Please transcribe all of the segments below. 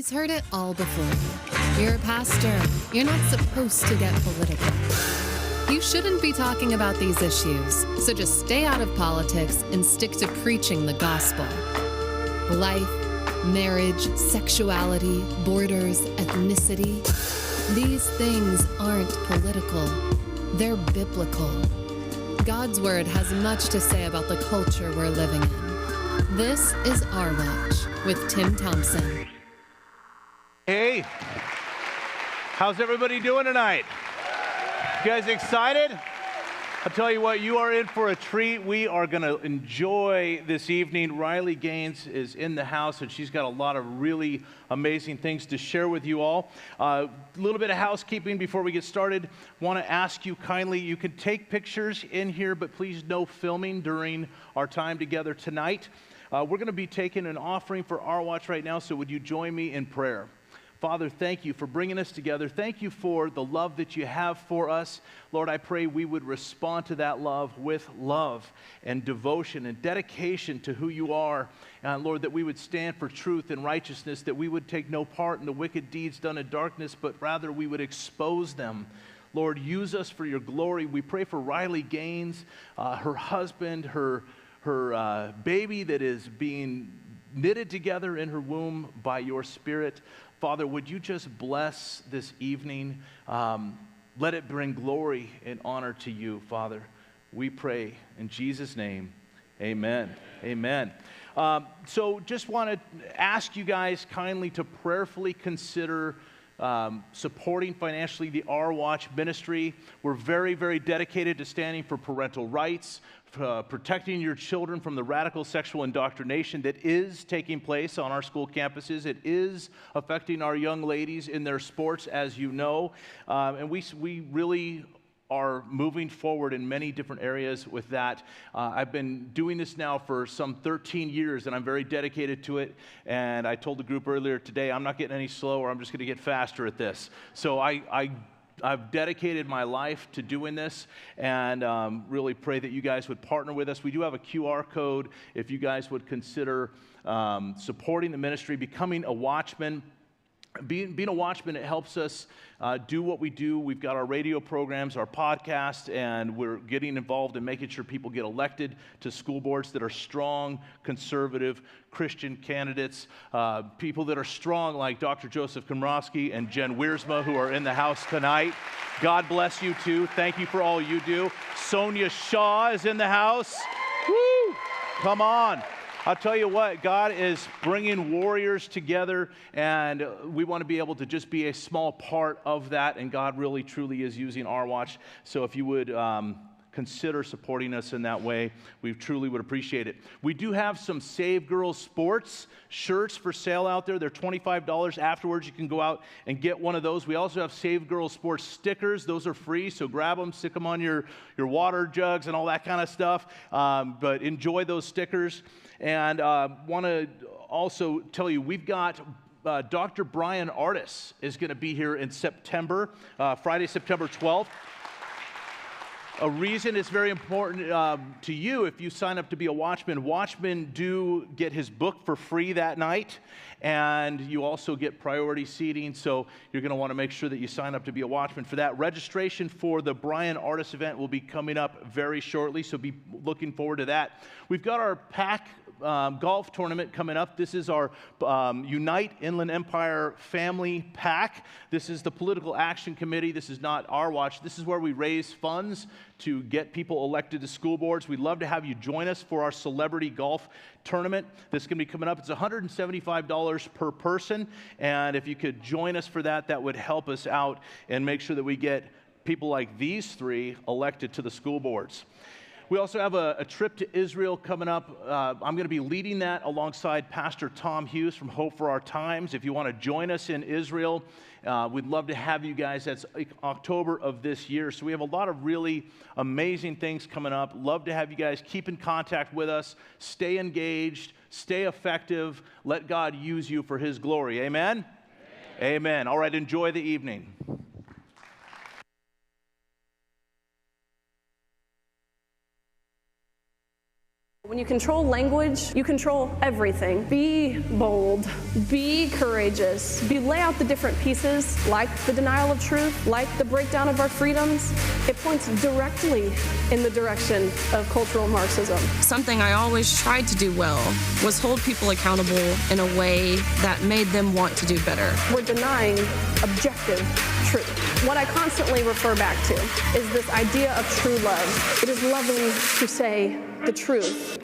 He's heard it all before. You're a pastor. You're not supposed to get political. You shouldn't be talking about these issues, so just stay out of politics and stick to preaching the gospel. Life, marriage, sexuality, borders, ethnicity. These things aren't political. They're biblical. God's word has much to say about the culture we're living in. This is Our Watch with Tim Thompson. Hey, how's everybody doing tonight? You guys excited? I'll tell you what, you are in for a treat. We are going to enjoy this evening. Riley Gaines is in the house, and she's got a lot of really amazing things to share with you all. A little bit of housekeeping before we get started. Want to ask you kindly, you can take pictures in here, but please no filming during our time together tonight. We're going to be taking an offering for Our Watch right now, so would you join me in prayer? Father, thank you for bringing us together. Thank you for the love that you have for us. Lord, I pray we would respond to that love with love and devotion and dedication to who you are. Lord, that we would stand for truth and righteousness, that we would take no part in the wicked deeds done in darkness, but rather we would expose them. Lord, use us for your glory. We pray for Riley Gaines, her husband, her baby that is being knitted together in her womb by your Spirit. Father, would you just bless this evening? Let it bring glory and honor to you, Father. We pray in Jesus' name, amen. Amen. So just want to ask you guys kindly to prayerfully consider supporting financially the Our Watch ministry. We're very, very dedicated to standing for parental rights, protecting your children from the radical sexual indoctrination that is taking place on our school campuses. It is affecting our young ladies in their sports, as you know, and we really are moving forward in many different areas with that. I've been doing this now for some 13 years, and I'm very dedicated to it. And I told the group earlier today, I'm not getting any slower. I'm just going to get faster at this. So I've dedicated my life to doing this, and really pray that you guys would partner with us. We do have a QR code if you guys would consider supporting the ministry, becoming a watchman. Being a watchman, it helps us do what we do. We've got our radio programs, our podcast, and we're getting involved in making sure people get elected to school boards that are strong, conservative, Christian candidates, people that are strong like Dr. Joseph Komrosky and Jen Wiersma, who are in the house tonight. God bless you too. Thank you for all you do. Sonia Shaw is in the house. Woo! Come on. I'll tell you what, God is bringing warriors together, and we want to be able to just be a small part of that, and God really, truly is using Our Watch. So if you would consider supporting us in that way, we truly would appreciate it. We do have some Save Girls Sports shirts for sale out there. They're $25. Afterwards, you can go out and get one of those. We also have Save Girls Sports stickers. Those are free, so grab them, stick them on your water jugs and all that kind of stuff. But enjoy those stickers. And want to also tell you, we've got Dr. Brian Artis is going to be here in September, Friday, September 12th. A reason it's very important to you, if you sign up to be a watchman, watchmen do get his book for free that night, and you also get priority seating, so you're going to want to make sure that you sign up to be a watchman for that. Registration for the Brian Artis event will be coming up very shortly, so be looking forward to that. We've got our PAC golf tournament coming up. This is our Unite Inland Empire Family PAC. This is the Political Action Committee. This is not Our Watch. This is where we raise funds to get people elected to school boards. We'd love to have you join us for our celebrity golf tournament. This is going to be coming up. It's $175 per person, and if you could join us for that, that would help us out and make sure that we get people like these three elected to the school boards. We also have a trip to Israel coming up. I'm going to be leading that alongside Pastor Tom Hughes from Hope for Our Times. If you want to join us in Israel, we'd love to have you guys. That's October of this year. So we have a lot of really amazing things coming up. Love to have you guys keep in contact with us. Stay engaged. Stay effective. Let God use you for His glory. Amen? Amen. Amen. All right, enjoy the evening. When you you control language, you control everything. Be bold, be courageous, lay out the different pieces, like the denial of truth, like the breakdown of our freedoms. It points directly in the direction of cultural Marxism. Something I always tried to do well was hold people accountable in a way that made them want to do better. We're denying objective truth. What I constantly refer back to is this idea of true love. It is loving to say the truth.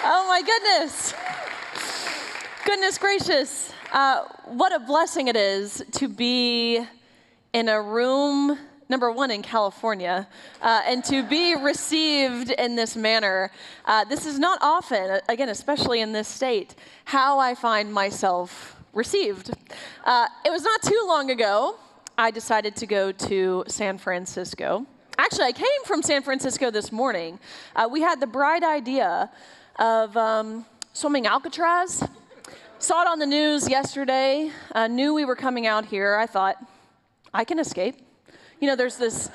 Oh my goodness. Goodness gracious. What a blessing it is to be in a room, number one, in California, and to be received in this manner. This is not often, again, especially in this state, how I find myself received. It was not too long ago, I decided to go to San Francisco. Actually, I came from San Francisco this morning. We had the bright idea of swimming Alcatraz. Saw it on the news yesterday, knew we were coming out here. I thought, I can escape. You know, there's these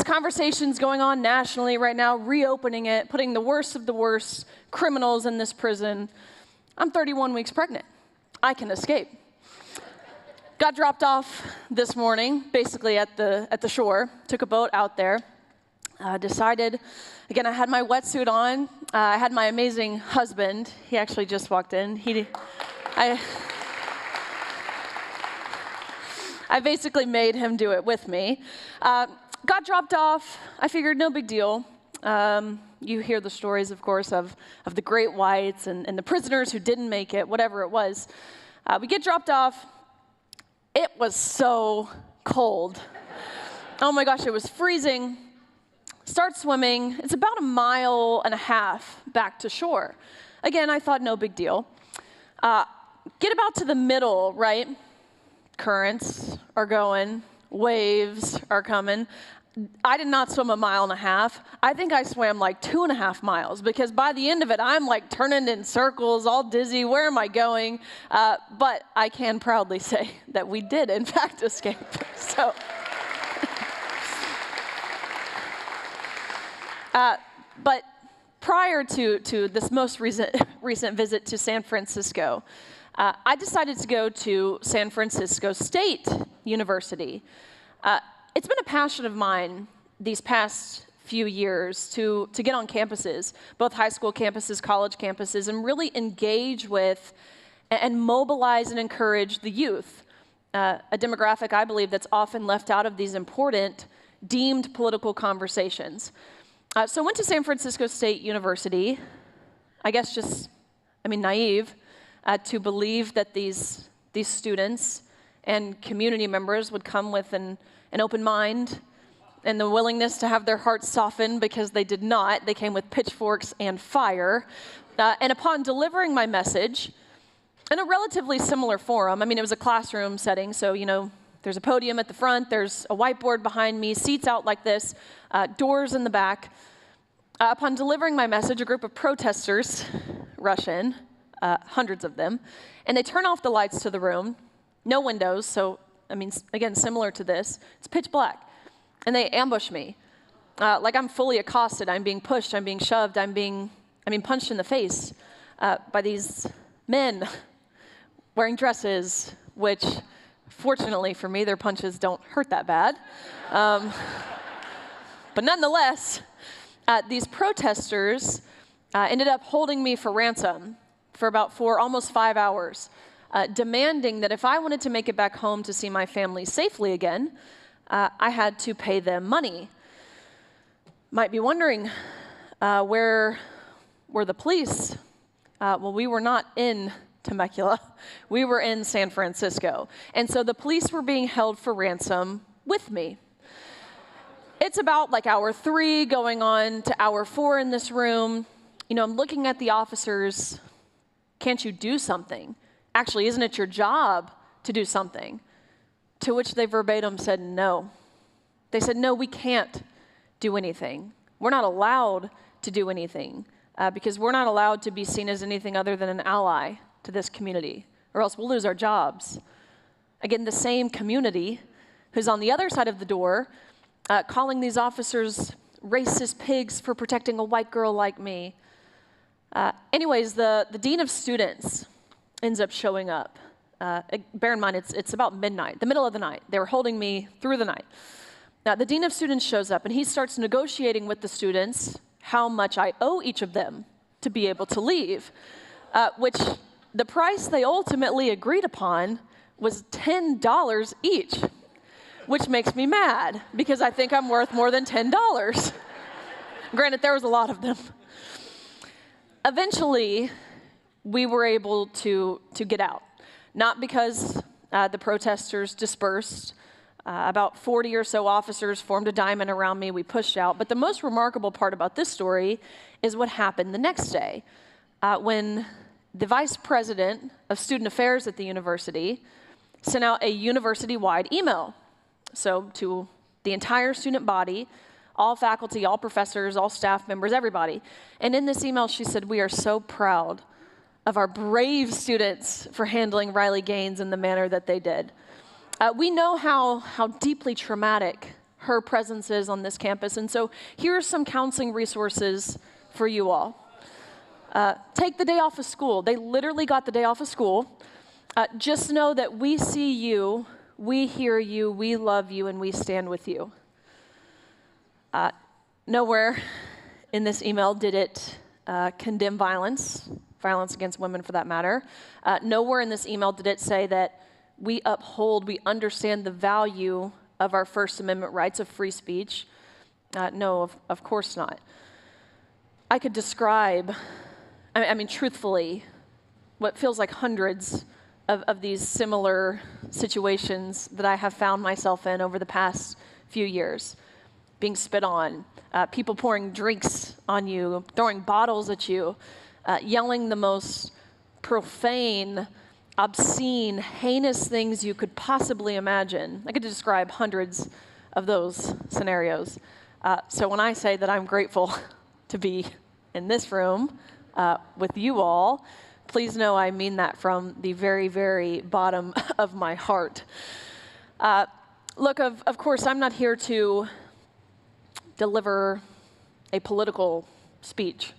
conversations going on nationally right now, reopening it, putting the worst of the worst criminals in this prison. I'm 31 weeks pregnant. I can escape. Got dropped off this morning, basically at the shore. Took a boat out there. Decided, again, I had my wetsuit on. I had my amazing husband. He actually just walked in. I basically made him do it with me. Got dropped off. I figured no big deal. You hear the stories, of course, of the great whites and the prisoners who didn't make it, whatever it was. We get dropped off. It was so cold. Oh my gosh, it was freezing. Start swimming. It's about 1.5 miles back to shore. Again, I thought no big deal. Get about to the middle, right? Currents are going, waves are coming. I did not swim 1.5 miles. I think I swam like 2.5 miles because by the end of it, I'm like turning in circles, all dizzy. Where am I going? But I can proudly say that we did, in fact, escape. So, but prior to this most recent visit to San Francisco, I decided to go to San Francisco State University. It's been a passion of mine these past few years to get on campuses, both high school campuses, college campuses, and really engage with and mobilize and encourage the youth, a demographic I believe that's often left out of these important deemed political conversations. So I went to San Francisco State University, I guess naive, to believe that these students and community members would come with an open mind and the willingness to have their hearts softened, because they did not. They came with pitchforks and fire. And upon delivering my message in a relatively similar forum, it was a classroom setting, so, there's a podium at the front, there's a whiteboard behind me, seats out like this, doors in the back. Upon delivering my message, a group of protesters rush in, hundreds of them, and they turn off the lights to the room, no windows, so, again, similar to this, it's pitch black, and they ambush me. Like I'm fully accosted, I'm being pushed, I'm being shoved, I'm being punched in the face by these men wearing dresses, which, fortunately for me, their punches don't hurt that bad. But nonetheless, these protesters ended up holding me for ransom for about almost 5 hours, demanding that if I wanted to make it back home to see my family safely again, I had to pay them money. Might be wondering, where were the police? Well, we were not in Temecula. We were in San Francisco. And so the police were being held for ransom with me. It's about like hour 3 going on to hour 4 in this room. I'm looking at the officers. Can't you do something? Actually, isn't it your job to do something? To which they verbatim said no. They said, no, we can't do anything. We're not allowed to do anything because we're not allowed to be seen as anything other than an ally to this community, or else we'll lose our jobs. Again, the same community who's on the other side of the door, calling these officers racist pigs for protecting a white girl like me. Anyways, the dean of students ends up showing up. Bear in mind, it's about midnight, the middle of the night. They were holding me through the night. Now, the dean of students shows up, and he starts negotiating with the students how much I owe each of them to be able to leave, which the price they ultimately agreed upon was $10 each, which makes me mad because I think I'm worth more than $10. Granted, there was a lot of them. Eventually, we were able to get out, not because the protesters dispersed. About 40 or so officers formed a diamond around me. We pushed out. But the most remarkable part about this story is what happened the next day when the vice president of student affairs at the university sent out a university-wide email. So to the entire student body, all faculty, all professors, all staff members, everybody. And in this email, she said, "We are so proud of our brave students for handling Riley Gaines in the manner that they did." We know how deeply traumatic her presence is on this campus, and so here are some counseling resources for you all. Take the day off of school. They literally got the day off of school. Just know that we see you, we hear you, we love you, and we stand with you. Nowhere in this email did it condemn violence against women for that matter. Nowhere in this email did it say that we understand the value of our First Amendment rights of free speech. No, of course not. I could describe, I mean, truthfully, what feels like hundreds of these similar situations that I have found myself in over the past few years. Being spit on, people pouring drinks on you, throwing bottles at you, yelling the most profane, obscene, heinous things you could possibly imagine. I could describe hundreds of those scenarios. So when I say that I'm grateful to be in this room with you all, please know I mean that from the very, very bottom of my heart. Look, of course, I'm not here to deliver a political speech,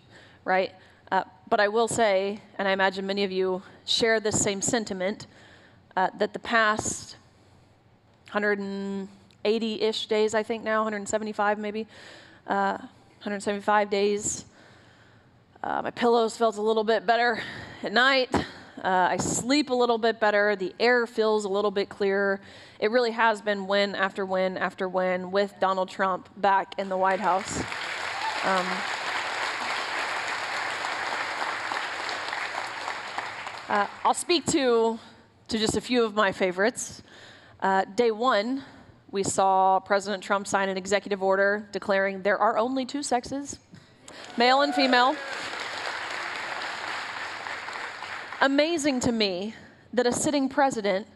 right? But I will say, and I imagine many of you share this same sentiment, that the past 180-ish days, I think now, 175 maybe, 175 days, my pillows felt a little bit better at night. I sleep a little bit better. The air feels a little bit clearer. It really has been win after win after win with Donald Trump back in the White House. I'll speak to just a few of my favorites. Day one, we saw President Trump sign an executive order declaring there are only two sexes, male and female. Amazing to me that a sitting president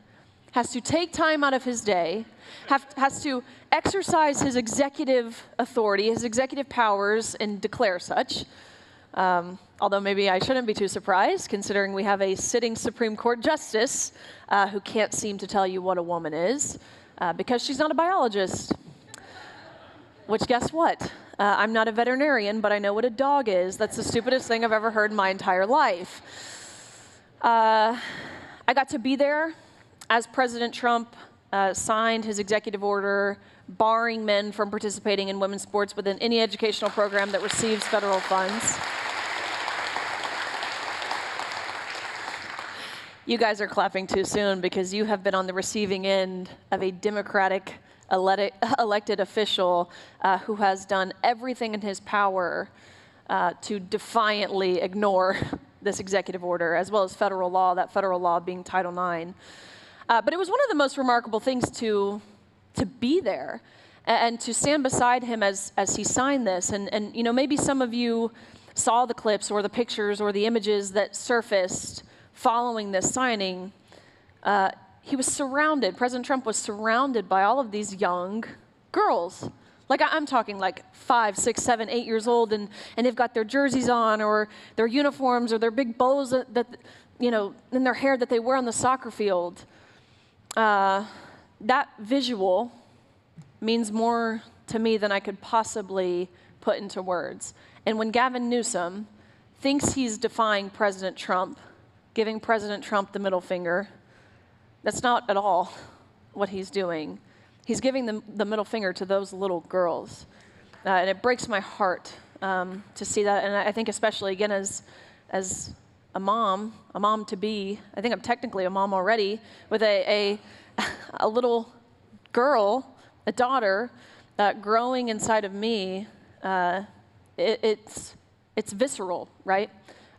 has to take time out of his day, has to exercise his executive authority, his executive powers, and declare such. Although maybe I shouldn't be too surprised, considering we have a sitting Supreme Court justice who can't seem to tell you what a woman is because she's not a biologist. Which, guess what? I'm not a veterinarian, but I know what a dog is. That's the stupidest thing I've ever heard in my entire life. I got to be there as President Trump signed his executive order barring men from participating in women's sports within any educational program that receives federal funds. You guys are clapping too soon because you have been on the receiving end of a Democratic elected official who has done everything in his power to defiantly ignore this executive order, as well as federal law, that federal law being Title IX. But it was one of the most remarkable things to be there and to stand beside him as he signed this. And you know, maybe some of you saw the clips or the pictures or the images that surfaced following this signing. He was surrounded, President Trump was surrounded by all of these young girls. Like, I'm talking like 5, 6, 7, 8 years old, and they've got their jerseys on or their uniforms or their big bows that you know, in their hair that they wear on the soccer field. that visual means more to me than I could possibly put into words. And when Gavin Newsom thinks he's defying President Trump, giving President Trump the middle finger, that's not at all what he's doing. He's giving the middle finger to those little girls. And it breaks my heart to see that. And I think especially, again, as a mom to be, I think I'm technically a mom already, with a little girl, a daughter, growing inside of me, it's visceral, right?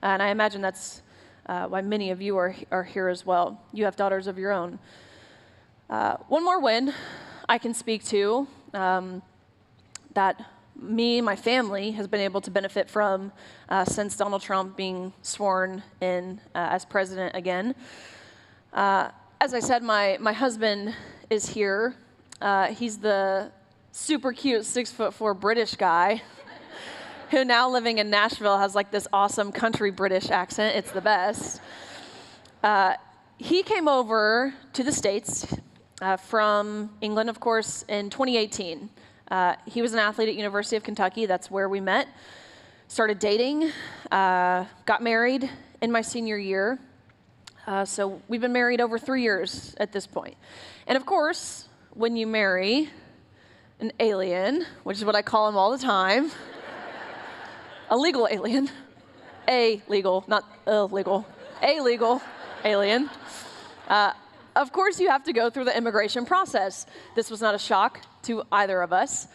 And I imagine that's why many of you are here as well. You have daughters of your own. One more win I can speak to that my family has been able to benefit from since Donald Trump being sworn in as president again. As I said, my husband is here. He's the super cute 6'4" British guy who now living in Nashville has like this awesome country British accent. It's the best. He came over to the States from England, of course, in 2018. He was an athlete at University of Kentucky. That's where we met. Started dating, got married in my senior year. So we've been married over 3 years at this point. And of course, when you marry an alien, which is what I call him all the time, a legal alien, a legal, not illegal, a legal alien, of course you have to go through the immigration process. This was not a shock to either of us.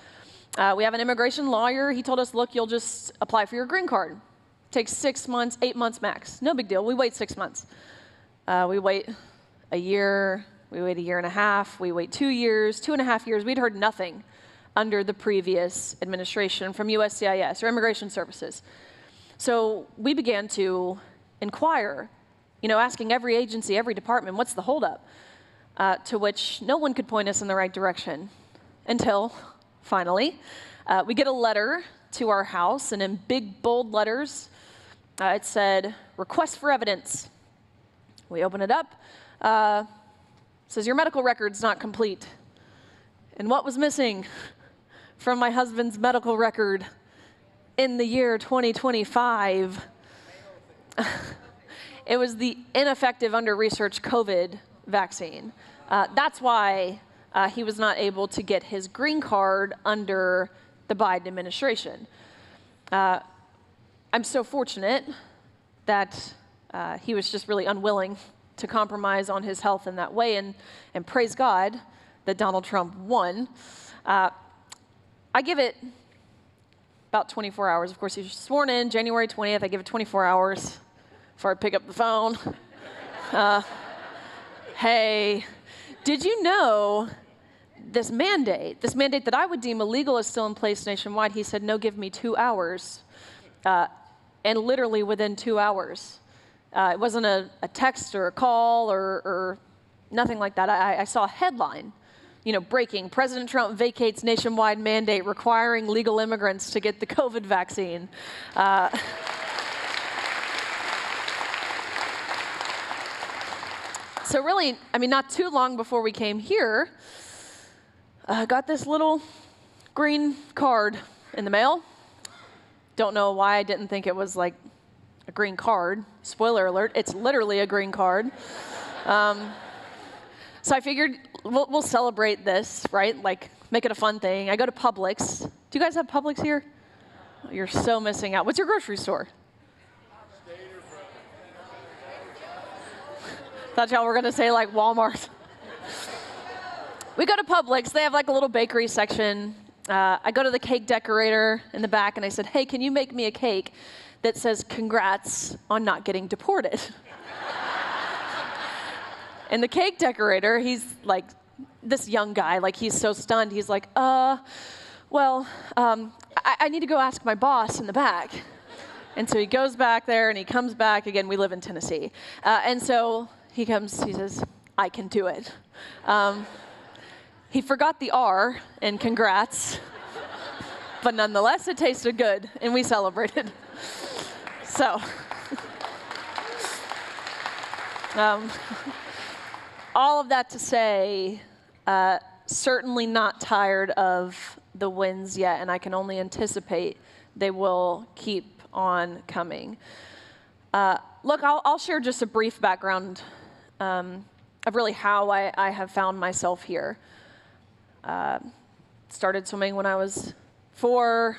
We have an immigration lawyer. He told us, look, you'll just apply for your green card. Takes 6 months, 8 months max. No big deal. We wait 6 months. We wait a year. We wait a year and a half. We wait 2 years, 2.5 years. We'd heard nothing under the previous administration from USCIS or Immigration Services. So we began to inquire, asking every agency, every department, what's the holdup? To which no one could point us in the right direction until finally we get a letter to our house, and in big, bold letters, it said, request for evidence. We open it up. It says, your medical record's not complete. And what was missing from my husband's medical record in the year 2025? It was the ineffective, under-researched COVID vaccine. That's why he was not able to get his green card under the Biden administration. I'm so fortunate that he was just really unwilling to compromise on his health in that way, and praise God that Donald Trump won. I give it about 24 hours. Of course, he was sworn in January 20th. I give it 24 hours before I pick up the phone. Hey, did you know this mandate that I would deem illegal is still in place nationwide? He said, no, give me 2 hours. And literally within 2 hours. It wasn't a text or a call or nothing like that. I saw a headline, breaking, President Trump vacates nationwide mandate requiring legal immigrants to get the COVID vaccine. So really, not too long before we came here, I got this little green card in the mail. Don't know why I didn't think it was like a green card. Spoiler alert, it's literally a green card. So I figured we'll celebrate this, right? Like, make it a fun thing. I go to Publix. Do you guys have Publix here? Oh, you're so missing out. What's your grocery store? Thought y'all were gonna say like Walmart. We go to Publix. They have like a little bakery section. I go to the cake decorator in the back and I said, hey, can you make me a cake that says congrats on not getting deported? And the cake decorator, he's like this young guy, like he's so stunned. He's like, I need to go ask my boss in the back. And so he goes back there and he comes back. Again, we live in Tennessee. And so he comes, he says, I can do it. He forgot the R in congrats, but nonetheless, it tasted good, and we celebrated. So, all of that to say, certainly not tired of the wins yet, and I can only anticipate they will keep on coming. Look, I'll share just a brief background of really how I have found myself here. Started swimming when I was 4,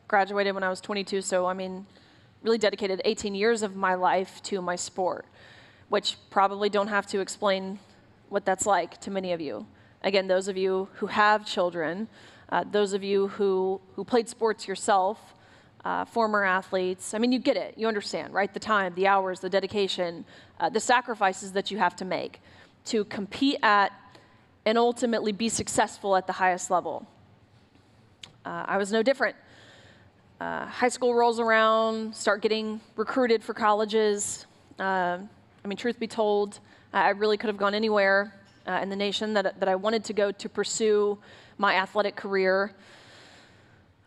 graduated when I was 22, so I mean, really dedicated 18 years of my life to my sport, which probably don't have to explain what that's like to many of you. Again, those of you who have children, those of you who played sports yourself, former athletes, I mean, you get it, you understand, right? The time, the hours, the dedication, the sacrifices that you have to make to compete at and ultimately be successful at the highest level. I was no different. High school rolls around, start getting recruited for colleges. I mean, truth be told, I really could have gone anywhere in the nation that I wanted to go to pursue my athletic career.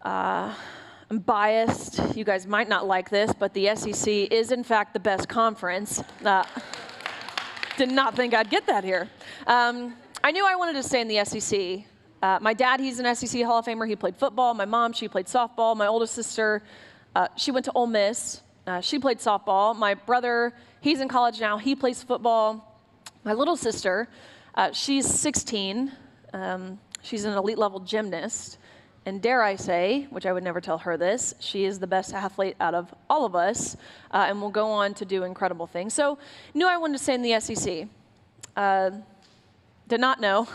I'm biased. You guys might not like this, but the SEC is in fact the best conference. Did not think I'd get that here. I knew I wanted to stay in the SEC. My dad, he's an SEC Hall of Famer. He played football. My mom, she played softball. My oldest sister, she went to Ole Miss. She played softball. My brother, he's in college now. He plays football. My little sister, she's 16. She's an elite level gymnast. And dare I say, which I would never tell her this, she is the best athlete out of all of us and will go on to do incredible things. So knew I wanted to stay in the SEC. Did not know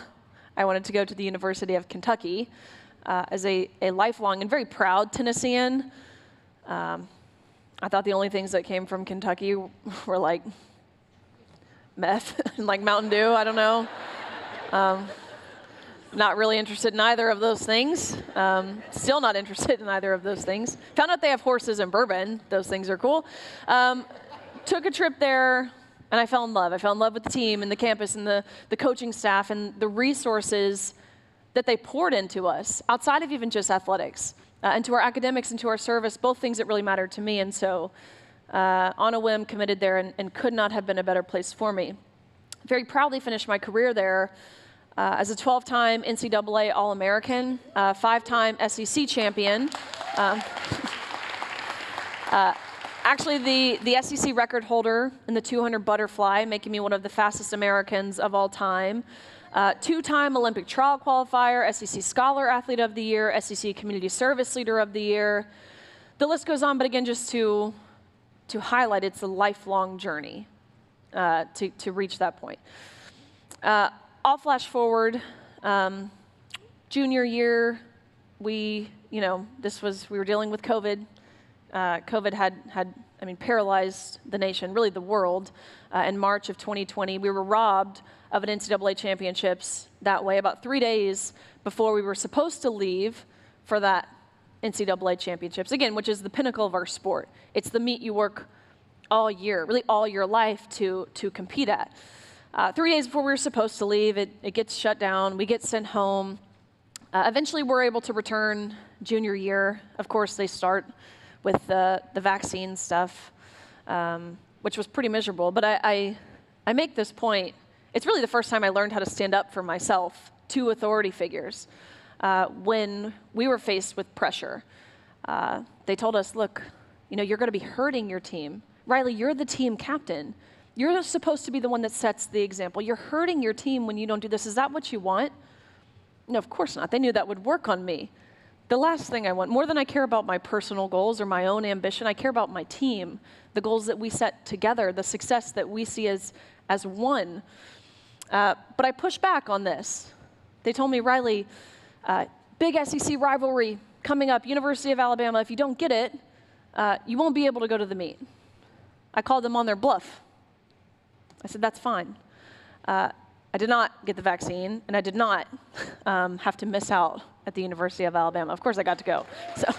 I wanted to go to the University of Kentucky as a lifelong and very proud Tennessean. I thought the only things that came from Kentucky were like meth and like Mountain Dew, I don't know. Not really interested in either of those things. Still not interested in either of those things. Found out they have horses and bourbon. Those things are cool. Took a trip there, and I fell in love. I fell in love with the team and the campus and the coaching staff and the resources that they poured into us, outside of even just athletics, into our academics, into our service, both things that really mattered to me. And so on a whim, committed there and could not have been a better place for me. Very proudly finished my career there as a 12-time NCAA All-American, 5-time SEC champion. Actually, the SEC record holder in the 200 butterfly, making me one of the fastest Americans of all time. 2-time Olympic trial qualifier, SEC Scholar Athlete of the Year, SEC Community Service Leader of the Year. The list goes on, but again, just to highlight, it's a lifelong journey to reach that point. I'll flash forward. Junior year, we were dealing with COVID. COVID had paralyzed the nation, really the world. In March of 2020, we were robbed of an NCAA championships that way about 3 days before we were supposed to leave for that NCAA championships, again, which is the pinnacle of our sport. It's the meet you work all year, really all your life to compete at. 3 days before we were supposed to leave, it gets shut down. We get sent home. Eventually, we're able to return junior year. Of course, they start with the vaccine stuff, which was pretty miserable. But I make this point. It's really the first time I learned how to stand up for myself to authority figures when we were faced with pressure. They told us, look, you're going to be hurting your team. Riley, you're the team captain. You're supposed to be the one that sets the example. You're hurting your team when you don't do this. Is that what you want? No, of course not. They knew that would work on me. The last thing I want, more than I care about my personal goals or my own ambition, I care about my team, the goals that we set together, the success that we see as one. But I pushed back on this. They told me, Riley, big SEC rivalry coming up, University of Alabama. If you don't get it, you won't be able to go to the meet. I called them on their bluff. I said, that's fine. I did not get the vaccine, and I did not have to miss out at the University of Alabama. Of course, I got to go. So,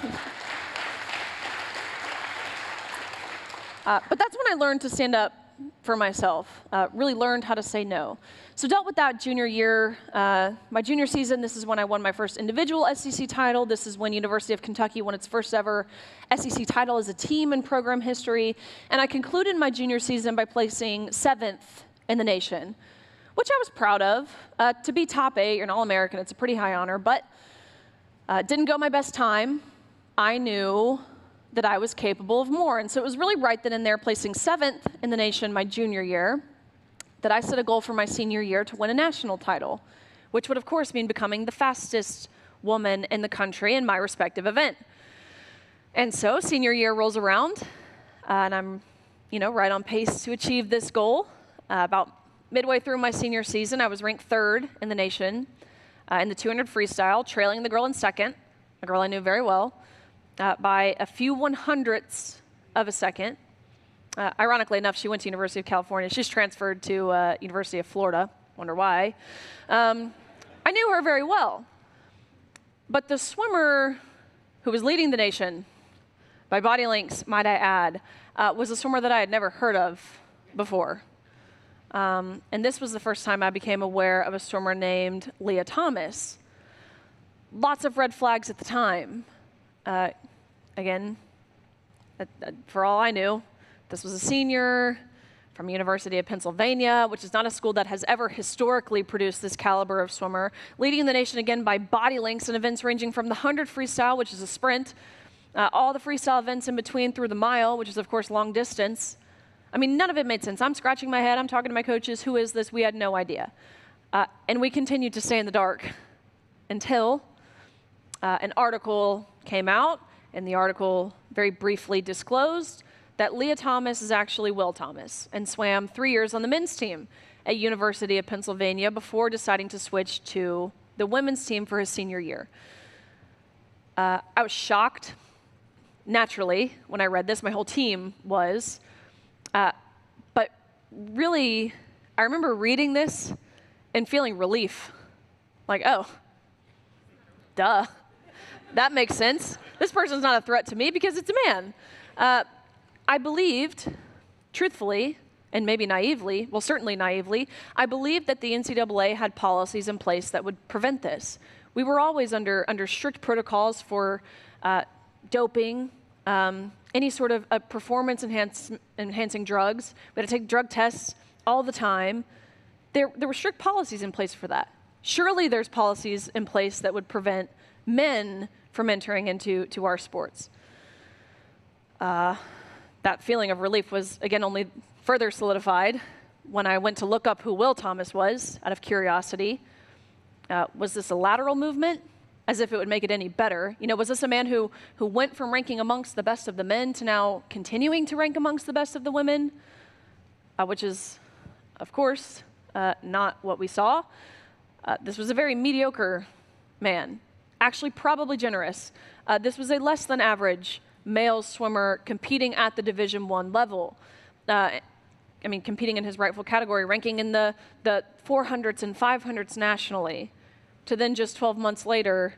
but that's when I learned to stand up for myself, really learned how to say no. So dealt with that junior year. My junior season, this is when I won my first individual SEC title. This is when University of Kentucky won its first ever SEC title as a team in program history. And I concluded my junior season by placing 7th in the nation, which I was proud of. To be top 8, you're an All-American, it's a pretty high honor, but didn't go my best time. I knew that I was capable of more, and so it was really right then and there, placing 7th in the nation my junior year, that I set a goal for my senior year to win a national title, which would of course mean becoming the fastest woman in the country in my respective event. And so senior year rolls around, and I'm right on pace to achieve this goal. About midway through my senior season, I was ranked 3rd in the nation in the 200 freestyle, trailing the girl in 2nd, a girl I knew very well, by a few 100ths of a second. Ironically enough, she went to University of California. She's transferred to University of Florida. Wonder why. I knew her very well. But the swimmer who was leading the nation, by body lengths, might I add, was a swimmer that I had never heard of before. And this was the first time I became aware of a swimmer named Leah Thomas. Lots of red flags at the time. Again, for all I knew, this was a senior from University of Pennsylvania, which is not a school that has ever historically produced this caliber of swimmer, leading the nation again by body lengths in events ranging from the 100 freestyle, which is a sprint, all the freestyle events in between through the mile, which is of course long distance. I mean, none of it made sense. I'm scratching my head, I'm talking to my coaches, who is this? We had no idea. And we continued to stay in the dark until an article came out, and the article very briefly disclosed that Leah Thomas is actually Will Thomas and swam 3 years on the men's team at University of Pennsylvania before deciding to switch to the women's team for his senior year. I was shocked, naturally, when I read this. My whole team was. But really, I remember reading this and feeling relief. Like, oh, duh. That makes sense. This person's not a threat to me because it's a man. I believed, truthfully, and maybe naively, well, certainly naively, I believed that the NCAA had policies in place that would prevent this. We were always under strict protocols for doping, any sort of performance enhancing drugs. We had to take drug tests all the time. There were strict policies in place for that. Surely there's policies in place that would prevent men from entering into our sports. That feeling of relief was, again, only further solidified when I went to look up who Will Thomas was, out of curiosity. Was this a lateral movement? As if it would make it any better. Was this a man who went from ranking amongst the best of the men to now continuing to rank amongst the best of the women? Which is, of course, not what we saw. This was a very mediocre man. Actually, probably generous. This was a less than average male swimmer competing at the Division I level. Competing in his rightful category, ranking in the 400s and 500s nationally, to then just 12 months later,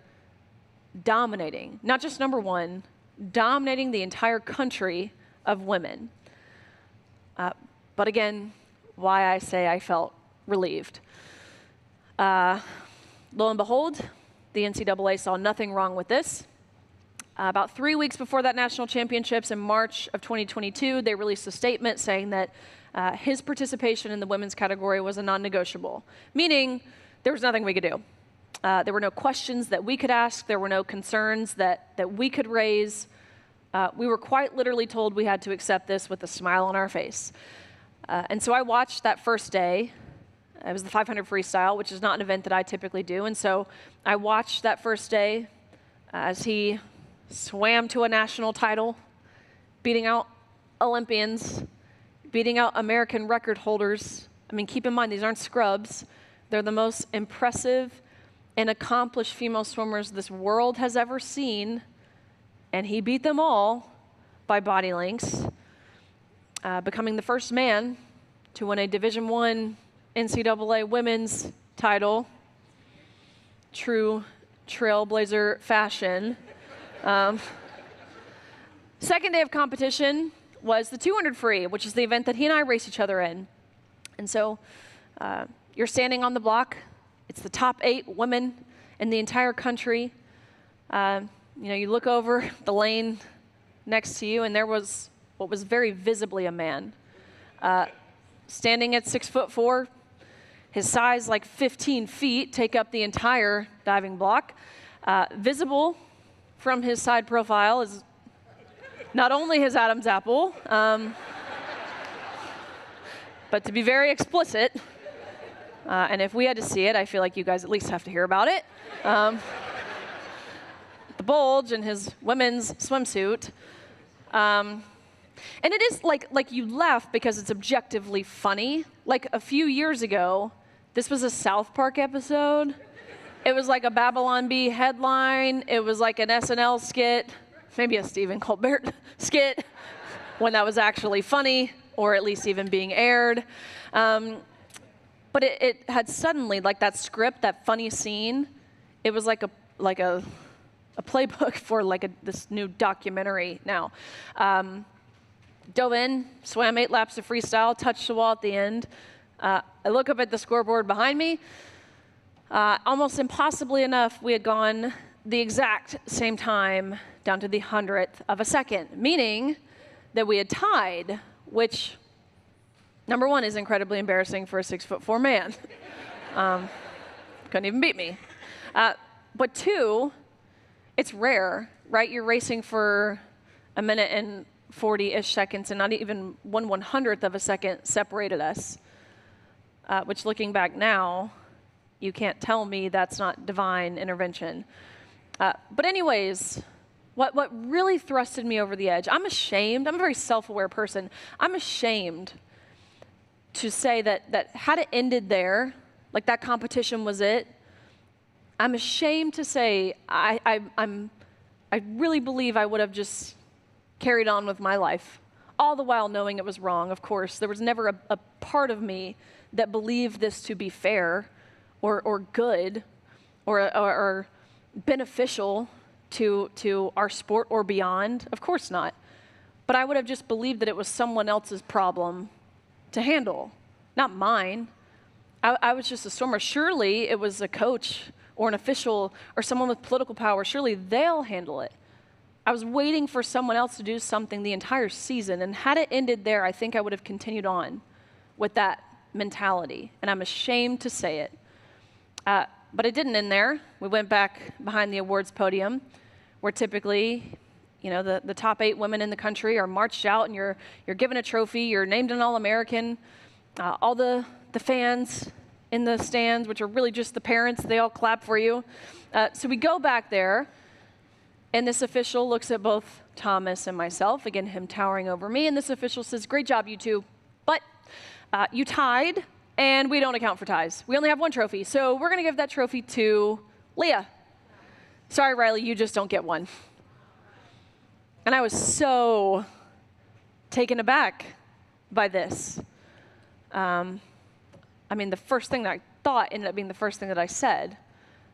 dominating, not just number 1, dominating the entire country of women. But again, why I say I felt relieved. Lo and behold, the NCAA saw nothing wrong with this. About 3 weeks before that national championships in March of 2022, they released a statement saying that his participation in the women's category was a non-negotiable, meaning there was nothing we could do. There were no questions that we could ask. There were no concerns that we could raise. We were quite literally told we had to accept this with a smile on our face. And so I watched that first day. It was the 500 freestyle, which is not an event that I typically do. And so I watched that first day as he swam to a national title, beating out Olympians, beating out American record holders. Keep in mind, these aren't scrubs. They're the most impressive and accomplished female swimmers this world has ever seen, and he beat them all by body lengths, becoming the first man to win a Division I NCAA women's title. True trailblazer fashion. Second day of competition was the 200 free, which is the event that he and I race each other in. And so you're standing on the block. It's the top 8 women in the entire country. You look over the lane next to you, and there was what was very visibly a man standing at 6'4", his size like 15 feet take up the entire diving block. Visible from his side profile is not only his Adam's apple, but to be very explicit, and if we had to see it, I feel like you guys at least have to hear about it. The bulge in his women's swimsuit. And it is like you laugh because it's objectively funny. Like a few years ago, this was a South Park episode. It was like a Babylon Bee headline. It was like an SNL skit, maybe a Stephen Colbert skit, when that was actually funny, or at least even being aired. But it had suddenly, like that script, that funny scene, it was like a playbook for this new documentary now. Dove in, swam 8 laps of freestyle, touched the wall at the end. I look up at the scoreboard behind me. Almost impossibly enough, we had gone the exact same time down to the 100th of a second, meaning that we had tied, which, number one, is incredibly embarrassing for a 6'4" man. Couldn't even beat me. But two, it's rare, right? You're racing for a minute and 40-ish seconds, and not even 1/100th of a second separated us, which, looking back now, you can't tell me that's not divine intervention. But anyways, what really thrusted me over the edge, I'm ashamed, I'm a very self-aware person, I'm ashamed to say that had it ended there, like that competition was it, I'm ashamed to say I really believe I would have just carried on with my life, all the while knowing it was wrong, of course. There was never a part of me that believed this to be fair or good or beneficial to our sport or beyond. Of course not. But I would have just believed that it was someone else's problem to handle, not mine. I was just a swimmer. Surely it was a coach or an official or someone with political power. Surely they'll handle it. I was waiting for someone else to do something the entire season, and had it ended there, I think I would have continued on with that mentality, and I'm ashamed to say it. But it didn't end there. We went back behind the awards podium, where typically, the top 8 women in the country are marched out, and you're given a trophy. You're named an All-American. All the fans in the stands, which are really just the parents, they all clap for you. So we go back there, and this official looks at both Thomas and myself, again, him towering over me, and this official says, "Great job, you two, but you tied, and we don't account for ties. We only have 1 trophy, so we're going to give that trophy to Leah. Sorry, Riley, you just don't get one." And I was so taken aback by this. The first thing that I thought ended up being the first thing that I said.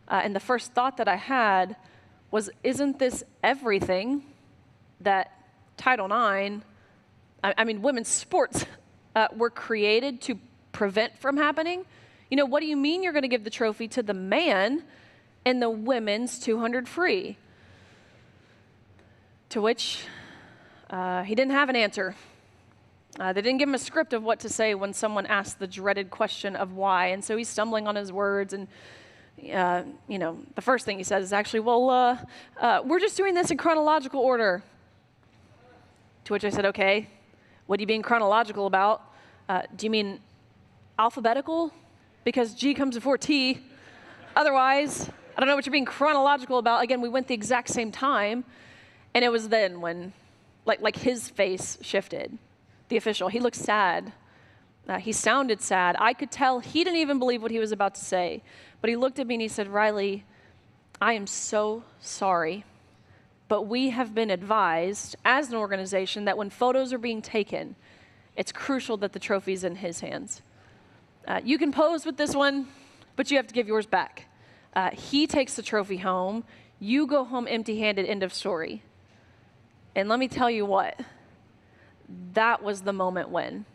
And the first thought that I had was, isn't this everything that Title IX, women's sports, were created to prevent from happening? What do you mean you're going to give the trophy to the man in the women's 200 free? To which he didn't have an answer. They didn't give him a script of what to say when someone asked the dreaded question of why, and so he's stumbling on his words, and the first thing he says is actually, we're just doing this in chronological order. To which I said, okay, what are you being chronological about? Do you mean alphabetical? Because G comes before T. Otherwise, I don't know what you're being chronological about. Again, we went the exact same time, and it was then when, like his face shifted. The official, he looked sad. He sounded sad. I could tell he didn't even believe what he was about to say. But he looked at me and he said, "Riley, I am so sorry, but we have been advised as an organization that when photos are being taken, it's crucial that the trophy's in his hands. You can pose with this one, but you have to give yours back. He takes the trophy home. You go home empty-handed, end of story." And let me tell you what, that was the moment when.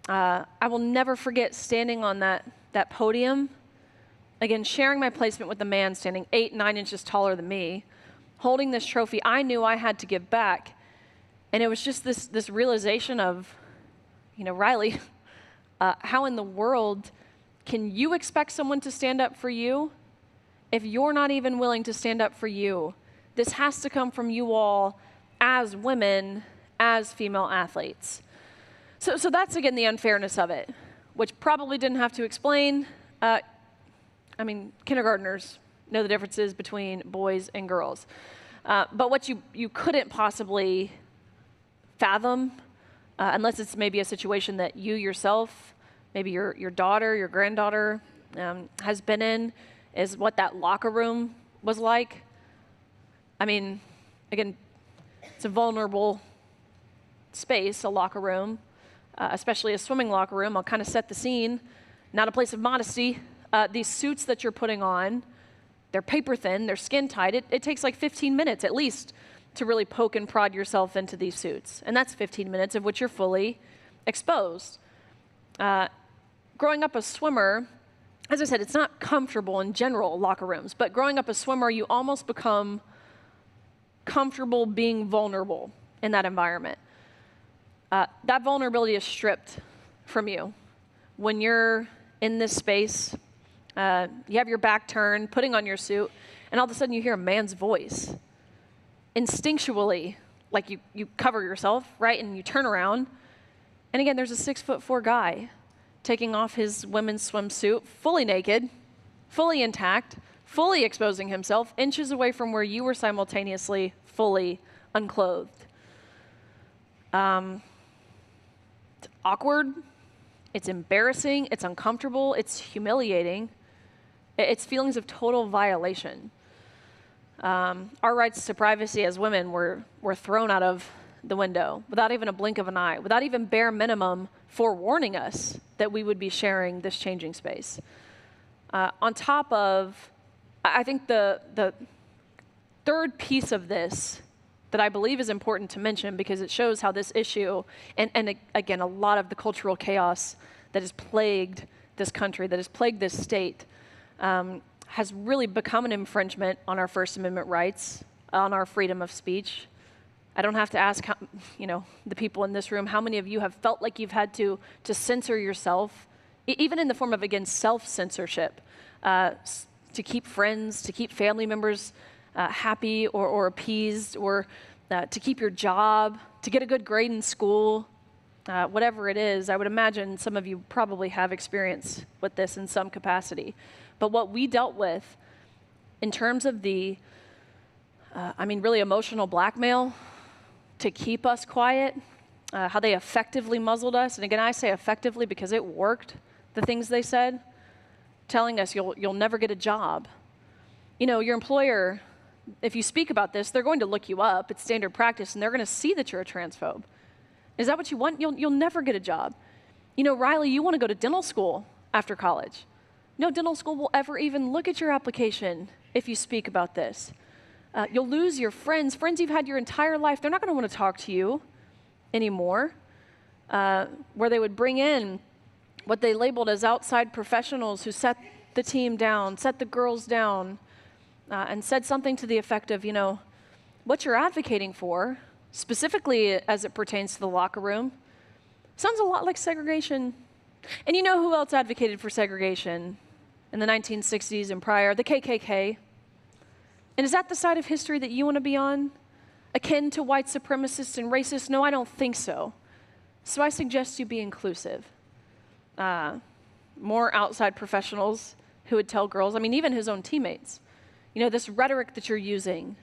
I will never forget standing on that podium, again, sharing my placement with the man standing 8-9 inches taller than me, holding this trophy I knew I had to give back. And it was just this realization of, Riley, how in the world can you expect someone to stand up for you if you're not even willing to stand up for you? This has to come from you all as women, as female athletes. So that's, again, the unfairness of it, which probably didn't have to explain. Kindergartners know the differences between boys and girls. But what you couldn't possibly fathom, unless it's maybe a situation that you yourself, maybe your daughter, your granddaughter has been in, is what that locker room was like. Again, it's a vulnerable space, a locker room, especially a swimming locker room. I'll kind of set the scene. Not a place of modesty. These suits that you're putting on, they're paper thin, they're skin tight. It takes like 15 minutes at least to really poke and prod yourself into these suits. And that's 15 minutes of which you're fully exposed. Growing up a swimmer, as I said, it's not comfortable in general, locker rooms, but growing up a swimmer, you almost become comfortable being vulnerable in that environment. That vulnerability is stripped from you when you're in this space. You have your back turned, putting on your suit, and all of a sudden you hear a man's voice. Instinctually, like you cover yourself, right, and you turn around, and again, there's a 6'4" guy taking off his women's swimsuit, fully naked, fully intact, fully exposing himself, inches away from where you were simultaneously fully unclothed. It's awkward, it's embarrassing, it's uncomfortable, it's humiliating. It's feelings of total violation. Our rights to privacy as women were thrown out of the window without even a blink of an eye, without even bare minimum forewarning us that we would be sharing this changing space. On top of, I think the third piece of this that I believe is important to mention because it shows how this issue, and again, a lot of the cultural chaos that has plagued this country, that has plagued this state, has really become an infringement on our First Amendment rights, on our freedom of speech. I don't have to ask, the people in this room, how many of you have felt like you've had to censor yourself, even in the form of, again, self-censorship, to keep friends, to keep family members happy or appeased, or to keep your job, to get a good grade in school, whatever it is. I would imagine some of you probably have experience with this in some capacity. But what we dealt with in terms of the, really emotional blackmail to keep us quiet, how they effectively muzzled us. And again, I say effectively because it worked, the things they said, telling us you'll never get a job. Your employer, if you speak about this, they're going to look you up. It's standard practice, and they're going to see that you're a transphobe. Is that what you want? You'll never get a job. Riley, you want to go to dental school after college. No dental school will ever even look at your application if you speak about this. You'll lose your friends you've had your entire life. They're not going to want to talk to you anymore. Where they would bring in what they labeled as outside professionals who set the team down, set the girls down, and said something to the effect of, what you're advocating for, specifically as it pertains to the locker room, sounds a lot like segregation. And you know who else advocated for segregation in the 1960s and prior? The KKK. And is that the side of history that you want to be on? Akin to white supremacists and racists? No, I don't think so. So I suggest you be inclusive. More outside professionals who would tell girls, even his own teammates, this rhetoric that you're using,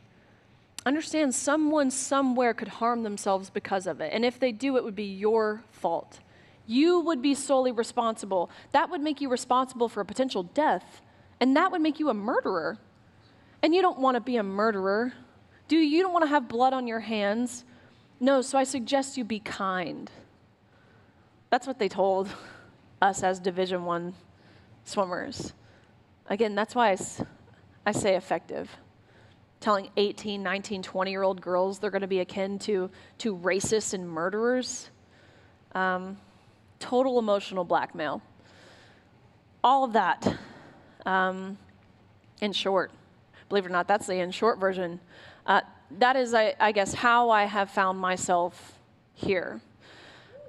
understand someone somewhere could harm themselves because of it. And if they do, it would be your fault. You would be solely responsible. That would make you responsible for a potential death. And that would make you a murderer. And you don't want to be a murderer, do you? You don't want to have blood on your hands. No, so I suggest you be kind. That's what they told us as Division I swimmers. Again, that's why I say effective. Telling 18, 19, 20-year-old girls they're going to be akin to racists and murderers. Total emotional blackmail. All of that, in short. Believe it or not, that's the in short version. That is, I guess, how I have found myself here.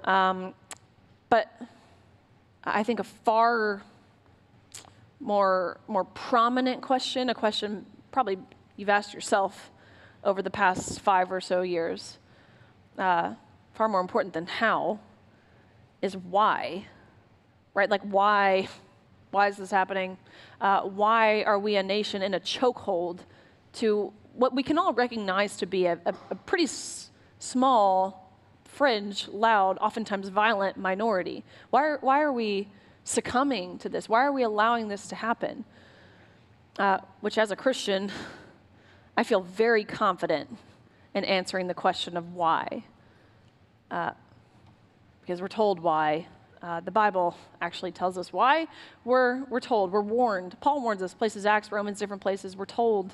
But I think a far more prominent question, a question probably you've asked yourself over the past 5 or so years, far more important than how, is why, right? Like why is this happening? Why are we a nation in a chokehold to what we can all recognize to be a pretty small, fringe, loud, oftentimes violent minority? Why are we succumbing to this? Why are we allowing this to happen? Which, as a Christian, I feel very confident in answering the question of why. Because we're told why. The Bible actually tells us why. We're told, we're warned. Paul warns us, places, Acts, Romans, different places. We're told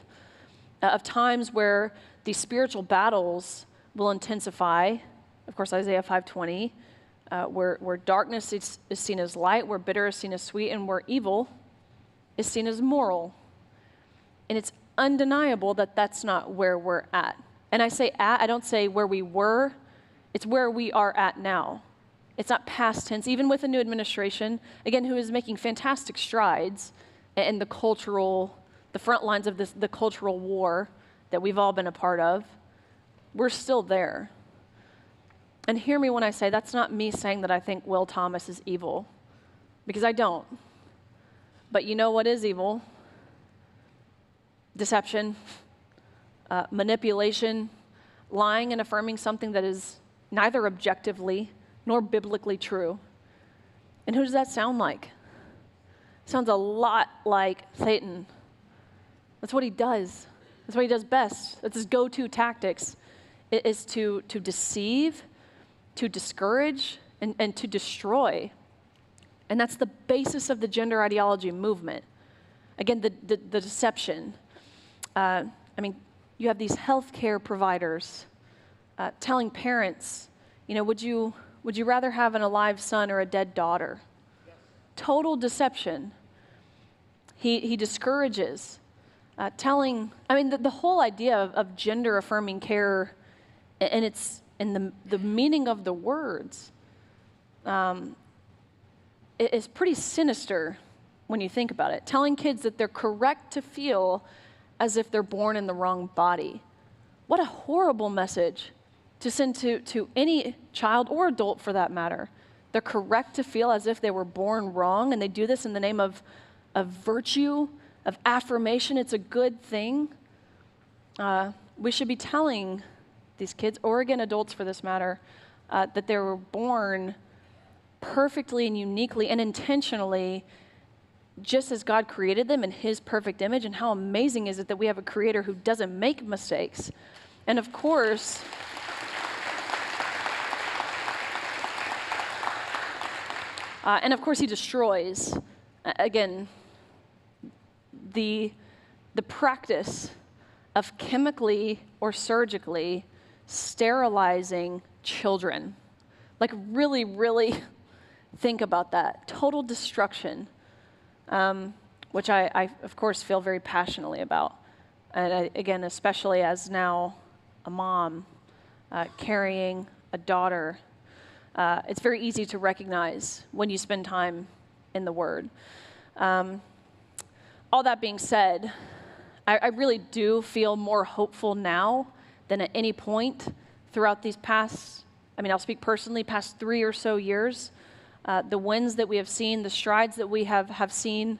of times where these spiritual battles will intensify. Of course, Isaiah 5:20, where darkness is seen as light, where bitter is seen as sweet, and where evil is seen as moral. And it's undeniable that that's not where we're at. And I say at, I don't say where we were, it's where we are at now. It's not past tense, even with a new administration, again, who is making fantastic strides in the front lines of the cultural war that we've all been a part of. We're still there. And hear me when I say that's not me saying that I think Will Thomas is evil, because I don't. But you know what is evil? Deception, manipulation, lying and affirming something that is neither objectively nor biblically true. And who does that sound like? Sounds a lot like Satan. That's what he does. That's what he does best. That's his go-to tactics, is to deceive, to discourage, and to destroy. And that's the basis of the gender ideology movement. Again, the deception. You have these healthcare providers telling parents, would you rather have an alive son or a dead daughter? Yes. Total deception. He discourages, the whole idea of gender affirming care, and it's in the meaning of the words, is pretty sinister when you think about it. Telling kids that they're correct to feel as if they're born in the wrong body. What a horrible message to send to any child or adult for that matter. They're correct to feel as if they were born wrong, and they do this in the name of virtue, of affirmation. It's a good thing. We should be telling these kids, or again adults for this matter, that they were born perfectly and uniquely and intentionally just as God created them in his perfect image. And how amazing is it that we have a creator who doesn't make mistakes? And of course, he destroys, again, the practice of chemically or surgically sterilizing children. Like really, really think about that. Total destruction. Which I, of course, feel very passionately about. And again, especially as now a mom carrying a daughter, it's very easy to recognize when you spend time in the Word. All that being said, I really do feel more hopeful now than at any point throughout these past, I'll speak personally, past 3 or so years. The wins that we have seen, the strides that we have seen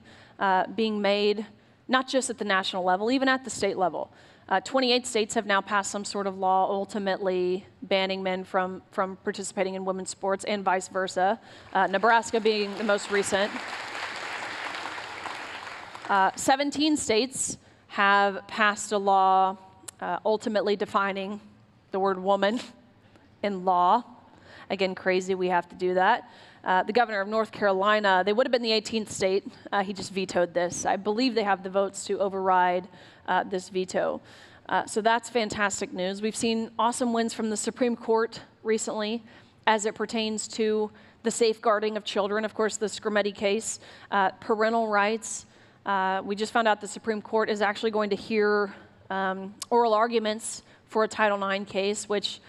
being made, not just at the national level, even at the state level. 28 states have now passed some sort of law ultimately banning men from participating in women's sports and vice versa, Nebraska being the most recent. 17 states have passed a law ultimately defining the word woman in law. Again, crazy we have to do that. The governor of North Carolina, they would have been the 18th state. He just vetoed this. I believe they have the votes to override this veto. So that's fantastic news. We've seen awesome wins from the Supreme Court recently as it pertains to the safeguarding of children. Of course, the Scarametti case, parental rights. We just found out the Supreme Court is actually going to hear oral arguments for a Title IX case, which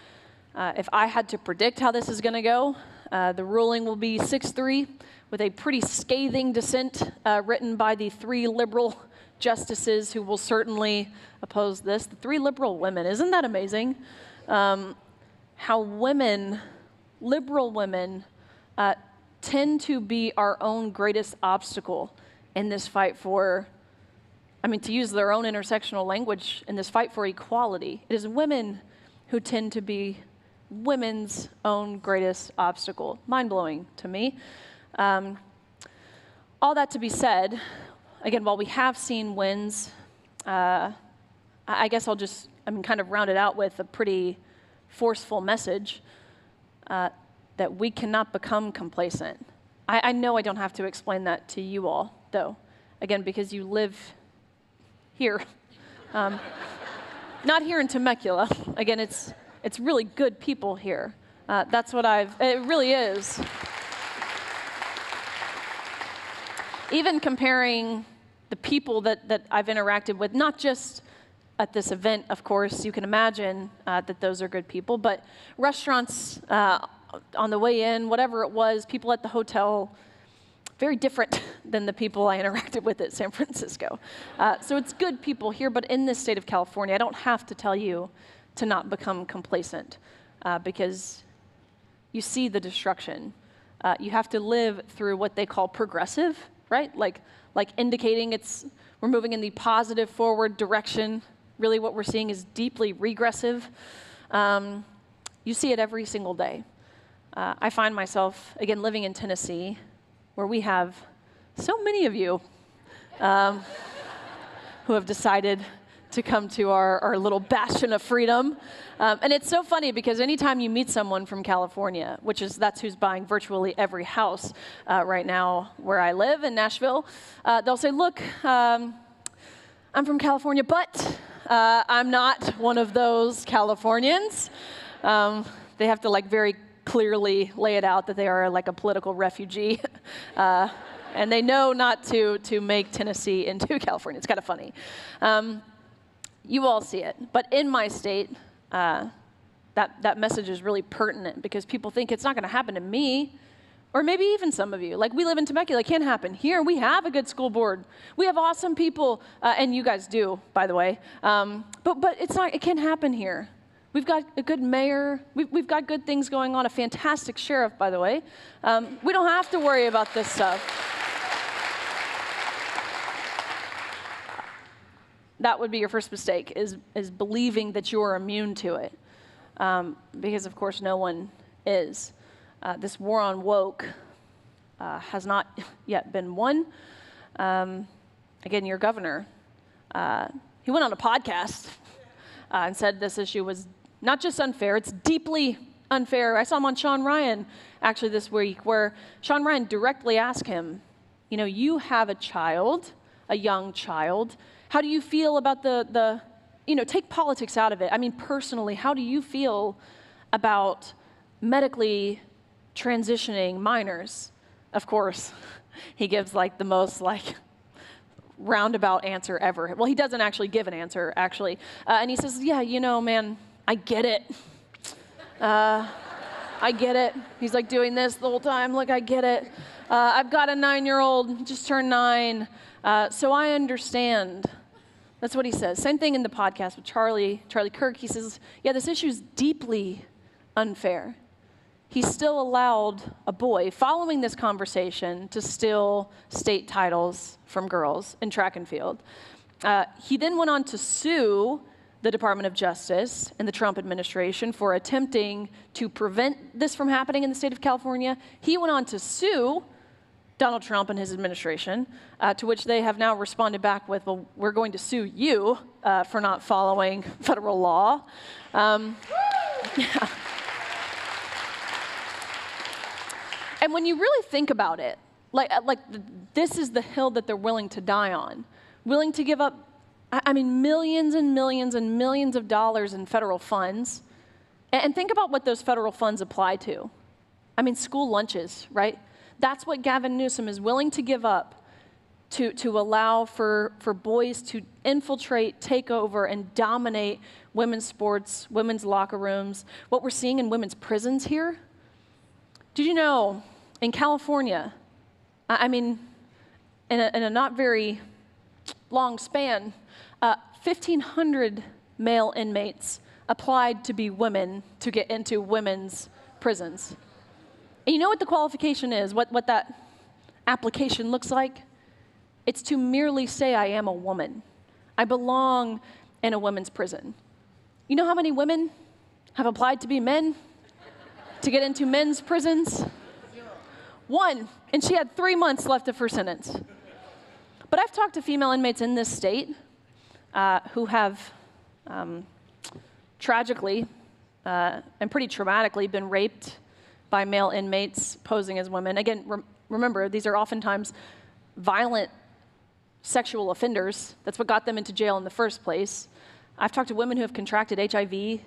if I had to predict how this is going to go, the ruling will be 6-3, with a pretty scathing dissent written by the 3 liberal justices who will certainly oppose this. The 3 liberal women, isn't that amazing? How women, liberal women, tend to be our own greatest obstacle in this fight for, to use their own intersectional language, in this fight for equality. It is women who tend to be women's own greatest obstacle. Mind-blowing to me. All that to be said, again, while we have seen wins, I guess I'll just, kind of round it out with a pretty forceful message that we cannot become complacent. I know I don't have to explain that to you all, though, again, because you live here. Not here in Temecula. Again, it's really good people here. That's what it really is. Even comparing the people that I've interacted with, not just at this event, of course, you can imagine that those are good people, but restaurants on the way in, whatever it was, people at the hotel, very different than the people I interacted with at San Francisco. So it's good people here, but in this state of California, I don't have to tell you to not become complacent because you see the destruction. You have to live through what they call progressive, right? Like indicating we're moving in the positive forward direction. Really what we're seeing is deeply regressive. You see it every single day. I find myself, again, living in Tennessee, where we have so many of you who have decided to come to our little bastion of freedom. And it's so funny because anytime you meet someone from California, that's who's buying virtually every house right now where I live in Nashville, they'll say, look, I'm from California, but I'm not one of those Californians. They have to very clearly lay it out that they are a political refugee. And they know not to make Tennessee into California. It's kind of funny. You all see it. But in my state, that message is really pertinent because people think it's not going to happen to me, or maybe even some of you. We live in Temecula. It can't happen here. We have a good school board. We have awesome people, and you guys do, by the way. But it's not. It can't happen here. We've got a good mayor. We've got good things going on. A fantastic sheriff, by the way. We don't have to worry about this stuff. That would be your first mistake, is believing that you're immune to it. Because, of course, no one is. This war on woke has not yet been won. Again, your governor, he went on a podcast and said this issue was not just unfair, it's deeply unfair. I saw him on Sean Ryan, actually, this week, where Sean Ryan directly asked him, you have a child, a young child. How do you feel about take politics out of it. Personally, how do you feel about medically transitioning minors? Of course, he gives the most roundabout answer ever. Well, he doesn't actually give an answer, actually. And he says, yeah, man, I get it. I get it. He's doing this the whole time. Look, I get it. I've got a 9-year-old, just turned 9, so I understand. That's what he says. Same thing in the podcast with Charlie Kirk. He says, yeah, this issue is deeply unfair. He still allowed a boy, following this conversation, to steal state titles from girls in track and field. He then went on to sue the Department of Justice and the Trump administration for attempting to prevent this from happening in the state of California. He went on to sue Donald Trump and his administration, to which they have now responded back with, well, we're going to sue you for not following federal law. Yeah. And when you really think about it, this is the hill that they're willing to die on, willing to give up, millions and millions and millions of dollars in federal funds. And think about what those federal funds apply to. School lunches, right? That's what Gavin Newsom is willing to give up to allow for boys to infiltrate, take over, and dominate women's sports, women's locker rooms. What we're seeing in women's prisons here. Did you know, in California, I mean, in a not very long span, 1,500 male inmates applied to be women to get into women's prisons. And you know what the qualification is, what that application looks like? It's to merely say, I am a woman. I belong in a women's prison. You know how many women have applied to be men to get into men's prisons? 1, and she had 3 months left of her sentence. But I've talked to female inmates in this state who have tragically and pretty traumatically been raped by male inmates posing as women. Again, remember, these are oftentimes violent sexual offenders. That's what got them into jail in the first place. I've talked to women who have contracted HIV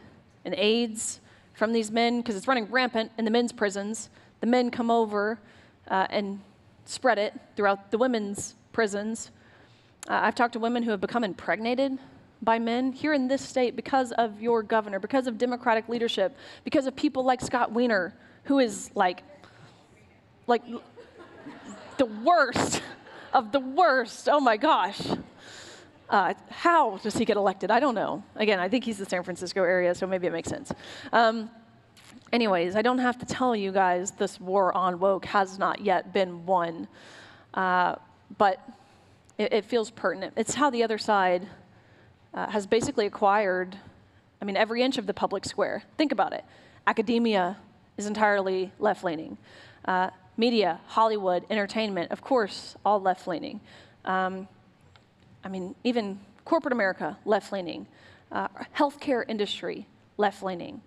and AIDS from these men because it's running rampant in the men's prisons. The men come over and spread it throughout the women's prisons. I've talked to women who have become impregnated by men here in this state because of your governor, because of Democratic leadership, because of people like Scott Wiener, who is like the worst of the worst. Oh my gosh. How does he get elected? I don't know. Again, I think he's the San Francisco area, so maybe it makes sense. Anyways, I don't have to tell you guys this war on woke has not yet been won, but it feels pertinent. It's how the other side has basically acquired, every inch of the public square. Think about it. Academia is entirely left-leaning. Media, Hollywood, entertainment, of course, all left-leaning. Even corporate America, left-leaning. Healthcare industry, left-leaning.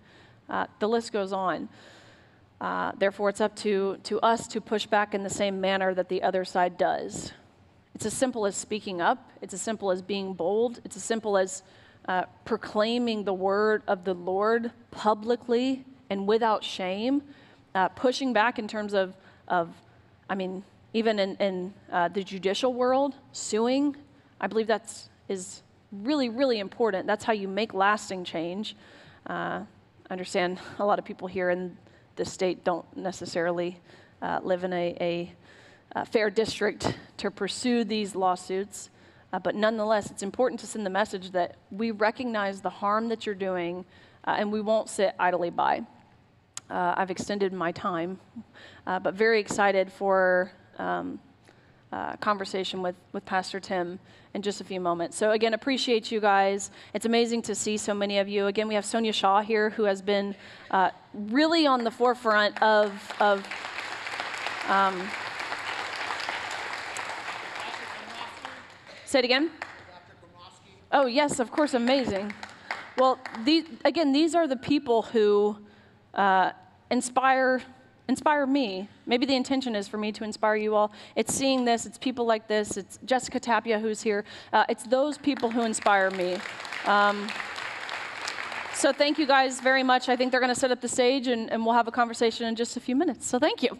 The list goes on. Therefore, it's up to us to push back in the same manner that the other side does. It's as simple as speaking up. It's as simple as being bold. It's as simple as proclaiming the word of the Lord publicly and without shame. Pushing back in terms of even in the judicial world, suing. I believe is really, really important. That's how you make lasting change. I understand a lot of people here in this state don't necessarily live in a fair district to pursue these lawsuits. But nonetheless, it's important to send the message that we recognize the harm that you're doing and we won't sit idly by. I've extended my time, but very excited for conversation with Pastor Tim in just a few moments. So again, appreciate you guys. It's amazing to see so many of you. Again, we have Sonia Shaw here, who has been really on the forefront of say it again? Oh, yes, of course, amazing. Well, these are the people who inspire me. Maybe the intention is for me to inspire you all. It's seeing this. It's people like this. It's Jessica Tapia who's here. It's those people who inspire me. So thank you guys very much. I think they're going to set up the stage, and we'll have a conversation in just a few minutes. So thank you.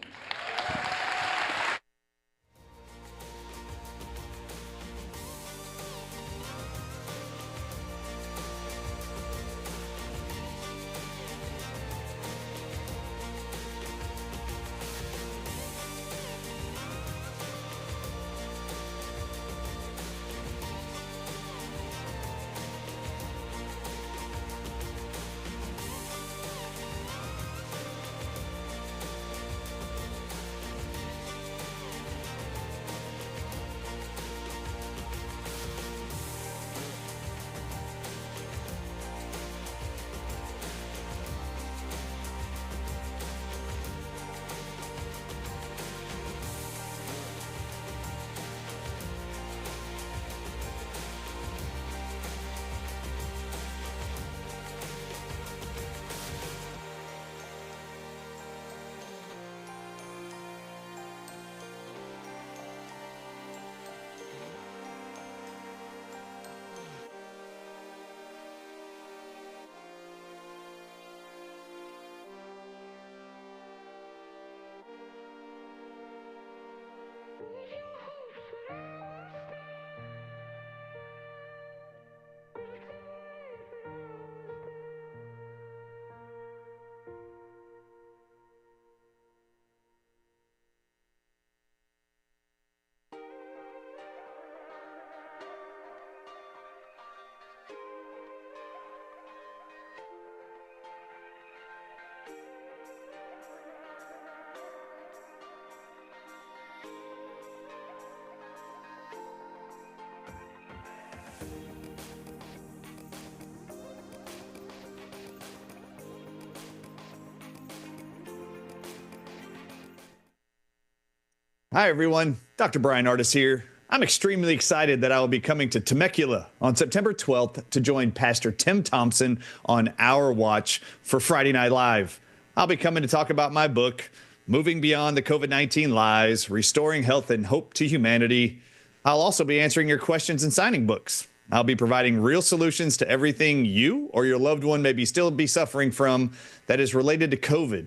Hi, everyone. Dr. Brian Artis here. I'm extremely excited that I will be coming to Temecula on September 12th to join Pastor Tim Thompson on Our Watch for Friday Night Live. I'll be coming to talk about my book, Moving Beyond the COVID-19 Lies, Restoring Health and Hope to Humanity. I'll also be answering your questions and signing books. I'll be providing real solutions to everything you or your loved one may still be suffering from that is related to COVID,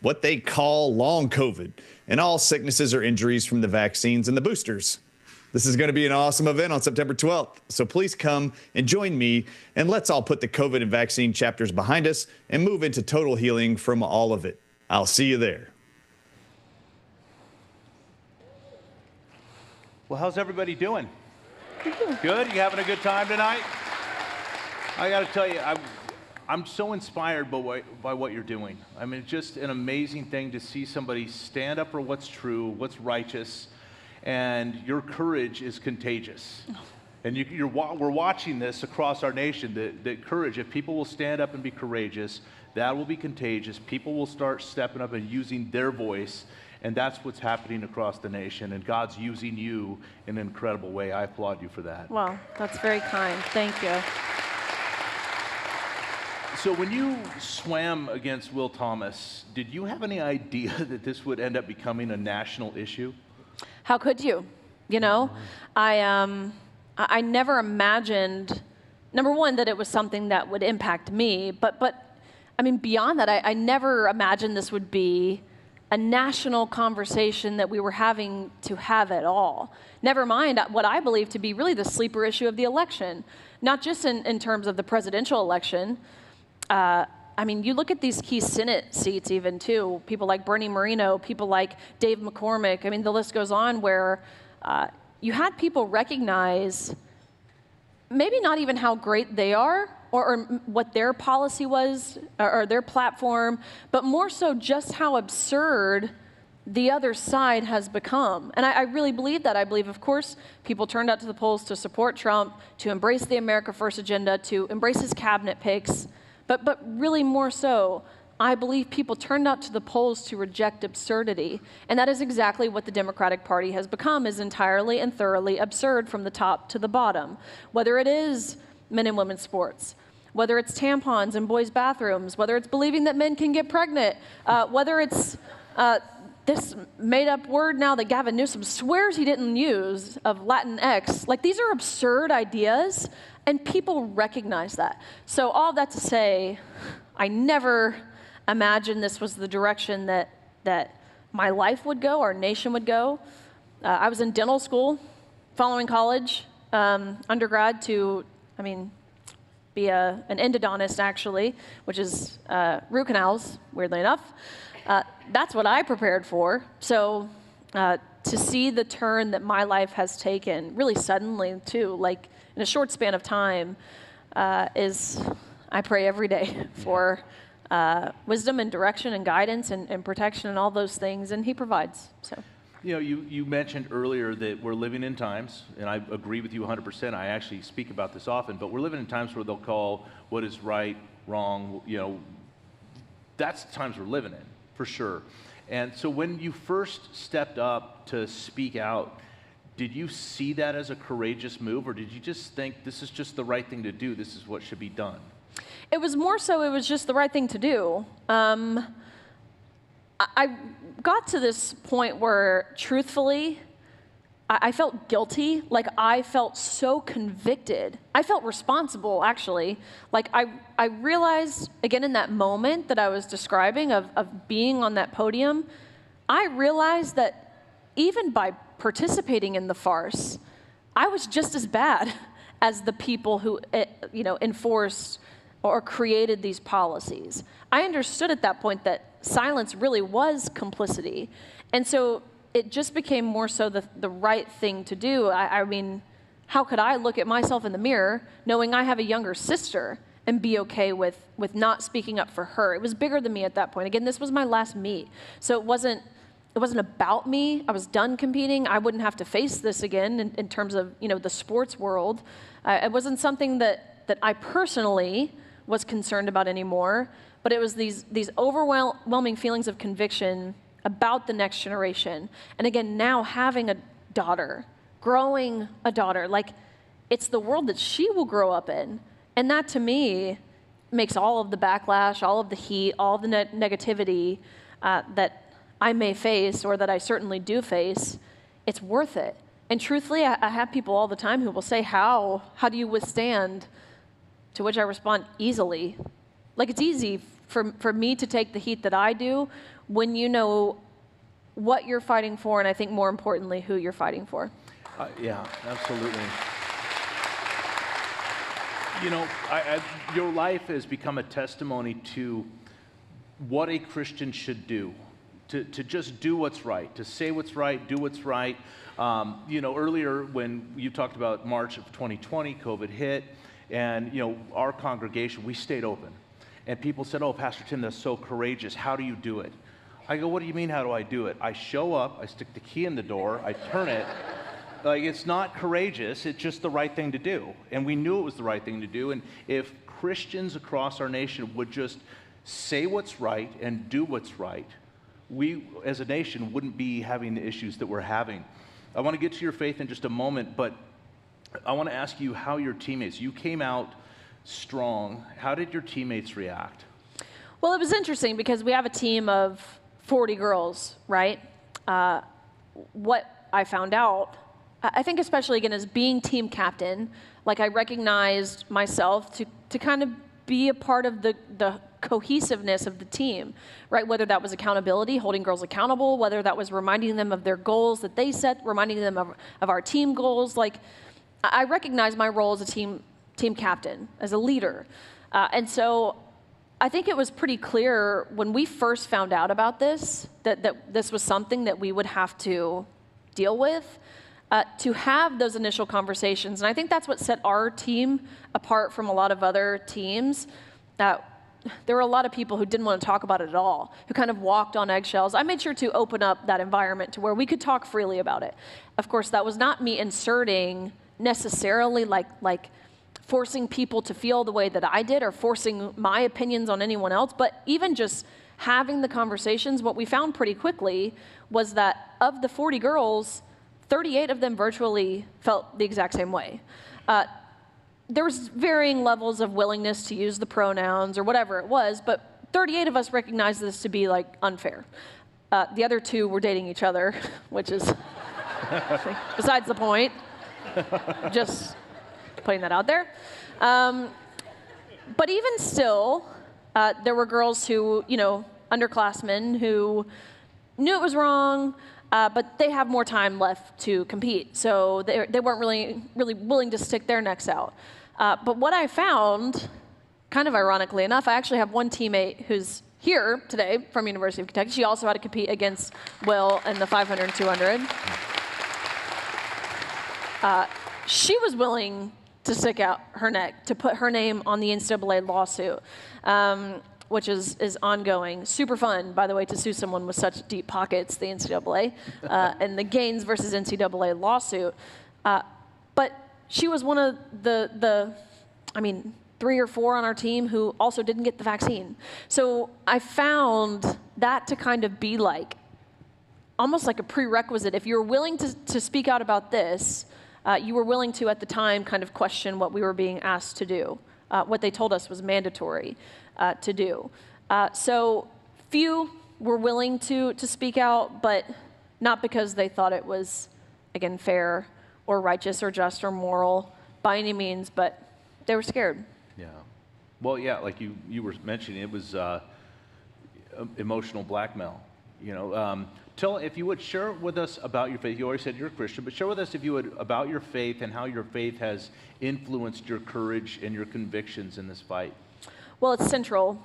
what they call long COVID, and all sicknesses or injuries from the vaccines and the boosters. This is going to be an awesome event on September 12th, so please come and join me, and let's all put the COVID and vaccine chapters behind us and move into total healing from all of it. I'll see you there. Well, how's everybody doing? Good? You having a good time tonight? I got to tell you, I'm so inspired by what you're doing. I mean, it's just an amazing thing to see somebody stand up for what's true, what's righteous, and your courage is contagious. And we're watching this across our nation, that courage, if people will stand up and be courageous, that will be contagious. People will start stepping up and using their voice, and that's what's happening across the nation. And God's using you in an incredible way. I applaud you for that. Well, that's very kind. Thank you. So when you swam against Will Thomas, did you have any idea that this would end up becoming a national issue? How could you? You know, I never imagined, number one, that it was something that would impact me, but I mean, beyond that, I never imagined this would be a national conversation that we were having to have at all. Never mind what I believe to be really the sleeper issue of the election, not just in terms of the presidential election. I mean, you look at these key Senate seats even too, people like Bernie Moreno, people like Dave McCormick. I mean, the list goes on where you had people recognize maybe not even how great they are or what their policy was or their platform, but more so just how absurd the other side has become. And I really believe that. I believe, of course, people turned out to the polls to support Trump, to embrace the America First agenda, to embrace his cabinet picks. But really more so, I believe people turned out to the polls to reject absurdity. And that is exactly what the Democratic Party has become, is entirely and thoroughly absurd from the top to the bottom. Whether it is men and women's sports, whether it's tampons in boys' bathrooms, whether it's believing that men can get pregnant, whether it's this made-up word now that Gavin Newsom swears he didn't use of Latinx. Like, these are absurd ideas, and people recognize that. So all that to say, I never imagined this was the direction that my life would go, our nation would go. I was in dental school following college, undergrad to, be an endodontist actually, which is root canals, weirdly enough. That's what I prepared for. So to see the turn that my life has taken, really suddenly too, like in a short span of time, I pray every day for wisdom and direction and guidance and protection and all those things, and he provides. So. You know, you mentioned earlier that we're living in times, and I agree with you 100%. I actually speak about this often, but we're living in times where they'll call what is right, wrong, that's the times we're living in, for sure. And so when you first stepped up to speak out, did you see that as a courageous move, or did you just think this is just the right thing to do, this is what should be done? It was more so it was just the right thing to do. I got to this point where, truthfully, I felt guilty. Like, I felt so convicted. I felt responsible, actually. Like, I realized, again, in that moment that I was describing of being on that podium, I realized that even by participating in the farce, I was just as bad as the people who, enforced or created these policies. I understood at that point that silence really was complicity. And so it just became more so the right thing to do. I mean, how could I look at myself in the mirror knowing I have a younger sister and be okay with not speaking up for her? It was bigger than me at that point. Again, this was my last meet. So it wasn't about me. I was done competing. I wouldn't have to face this again in terms of, the sports world. It wasn't something that I personally was concerned about anymore, but it was these overwhelming feelings of conviction about the next generation. And again, now having a daughter, growing a daughter, like it's the world that she will grow up in. And that to me makes all of the backlash, all of the heat, all of the negativity that I may face or that I certainly do face, it's worth it. And truthfully, I have people all the time who will say, how do you withstand? To which I respond, easily. Like it's easy for me to take the heat that I do when you know what you're fighting for, and I think more importantly, who you're fighting for. Yeah, absolutely. You know, your life has become a testimony to what a Christian should do, to just do what's right, to say what's right, do what's right. You know, earlier when you talked about March of 2020, COVID hit, and, you know, our congregation, we stayed open. And people said, oh, Pastor Tim, that's so courageous. How do you do it? I go, what do you mean, how do I do it? I show up, I stick the key in the door, I turn it. Like, it's not courageous, it's just the right thing to do. And we knew it was the right thing to do. And if Christians across our nation would just say what's right and do what's right, we as a nation wouldn't be having the issues that we're having. I want to get to your faith in just a moment, but I want to ask you how your teammates, you came out strong. How did your teammates react? Well, it was interesting because we have a team of 40 girls, right? What I found out, I think especially again as being team captain, like I recognized myself to kind of be a part of the cohesiveness of the team, right? Whether that was accountability, holding girls accountable, whether that was reminding them of their goals that they set, reminding them of our team goals. Like I recognize my role as a team captain, as a leader. And so I think it was pretty clear when we first found out about this, that this was something that we would have to deal with, to have those initial conversations. And I think that's what set our team apart from a lot of other teams. There were a lot of people who didn't want to talk about it at all, who kind of walked on eggshells. I made sure to open up that environment to where we could talk freely about it. Of course, that was not me inserting necessarily like forcing people to feel the way that I did or forcing my opinions on anyone else, but even just having the conversations, what we found pretty quickly was that of the 40 girls, 38 of them virtually felt the exact same way. There was varying levels of willingness to use the pronouns or whatever it was, but 38 of us recognized this to be like unfair. The other 2 were dating each other, which is besides the point. Just putting that out there. But even still, there were girls who, you know, underclassmen who knew it was wrong, but they have more time left to compete. So they weren't really willing to stick their necks out. But what I found, kind of ironically enough, I actually have one teammate who's here today from University of Kentucky. She also had to compete against Will in the 500 and 200. She was willing to stick out her neck, to put her name on the NCAA lawsuit, which is ongoing. Super fun, by the way, to sue someone with such deep pockets, the NCAA, and the Gaines versus NCAA lawsuit. But she was one of the 3 or 4 on our team who also didn't get the vaccine. So I found that to kind of be like, almost like a prerequisite. If you're willing to speak out about this, you were willing to, at the time, kind of question what we were being asked to do, what they told us was mandatory to do. So few were willing to speak out, but not because they thought it was, again, fair or righteous or just or moral by any means, but they were scared. Yeah. Well, yeah, like you were mentioning, it was emotional blackmail. You know, if you would share with us about your faith. You already said you're a Christian, but share with us, if you would, about your faith and how your faith has influenced your courage and your convictions in this fight. Well, it's central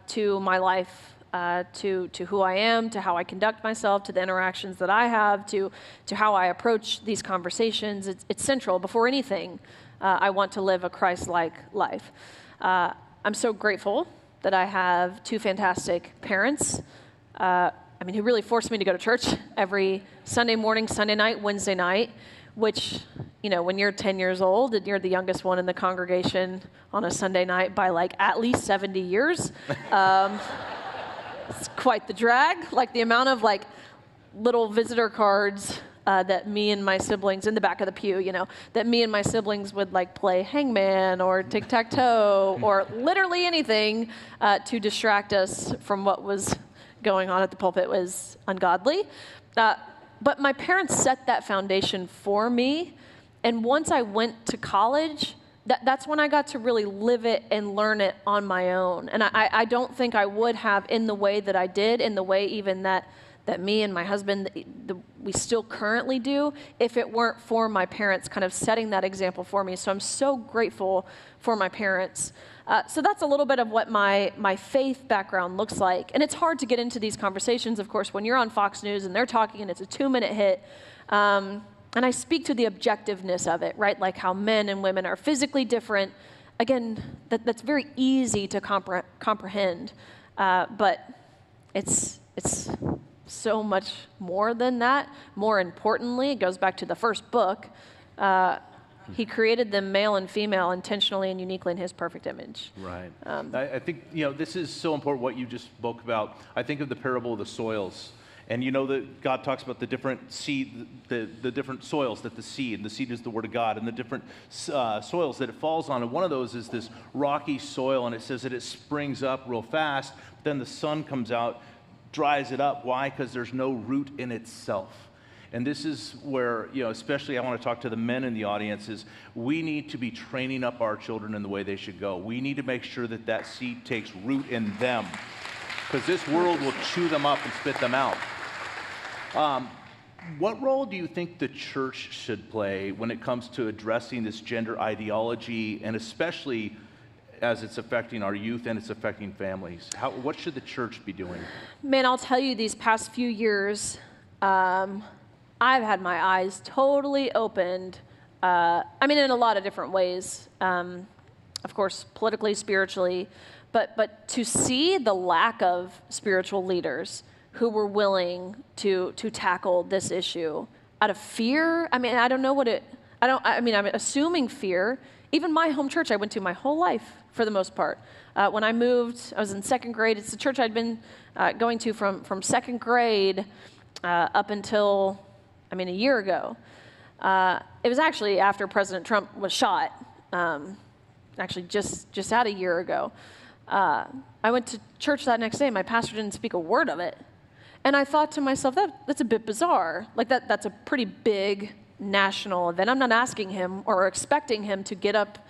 to my life, to who I am, to how I conduct myself, to the interactions that I have, to how I approach these conversations. It's central. Before anything, I want to live a Christ-like life. I'm so grateful that I have 2 fantastic parents, who really forced me to go to church every Sunday morning, Sunday night, Wednesday night, which, you know, when you're 10 years old and you're the youngest one in the congregation on a Sunday night by like at least 70 years, It's quite the drag. Like the amount of like little visitor cards that me and my siblings in the back of the pew, that me and my siblings would like play hangman or tic-tac-toe or literally anything to distract us from what was going on at the pulpit was ungodly. But my parents set that foundation for me. And once I went to college, that's when I got to really live it and learn it on my own. And I don't think I would have in the way that I did, in the way even that me and my husband, we still currently do, if it weren't for my parents kind of setting that example for me. So I'm so grateful for my parents. So that's a little bit of what my faith background looks like. And it's hard to get into these conversations, of course, when you're on Fox News and they're talking and it's a 2-minute hit. And I speak to the objectiveness of it, right? Like how men and women are physically different. Again, that's very easy to comprehend. But it's so much more than that. More importantly, it goes back to the first book. He created them male and female intentionally and uniquely in his perfect image. Right. I think, this is so important what you just spoke about. I think of the parable of the soils. And that God talks about the different seed, the different soils that the seed is the word of God, and the different soils that it falls on. And one of those is this rocky soil, and it says that it springs up real fast. Then the sun comes out, dries it up. Why? Because there's no root in itself. And this is where, especially I want to talk to the men in the audience, is we need to be training up our children in the way they should go. We need to make sure that seed takes root in them, because this world will chew them up and spit them out. What role do you think the church should play when it comes to addressing this gender ideology, and especially as it's affecting our youth and it's affecting families? What should the church be doing? Man, I'll tell you, these past few years, I've had my eyes totally opened. In a lot of different ways. Of course, politically, spiritually, but to see the lack of spiritual leaders who were willing to tackle this issue out of fear. I'm assuming fear. Even my home church I went to my whole life, for the most part. When I moved, I was in second grade. It's the church I'd been going to from second grade up until, a year ago. It was actually after President Trump was shot, actually just out a year ago. I went to church that next day. My pastor didn't speak a word of it. And I thought to myself, that's a bit bizarre. Like that's a pretty big national event. I'm not asking him or expecting him to get up,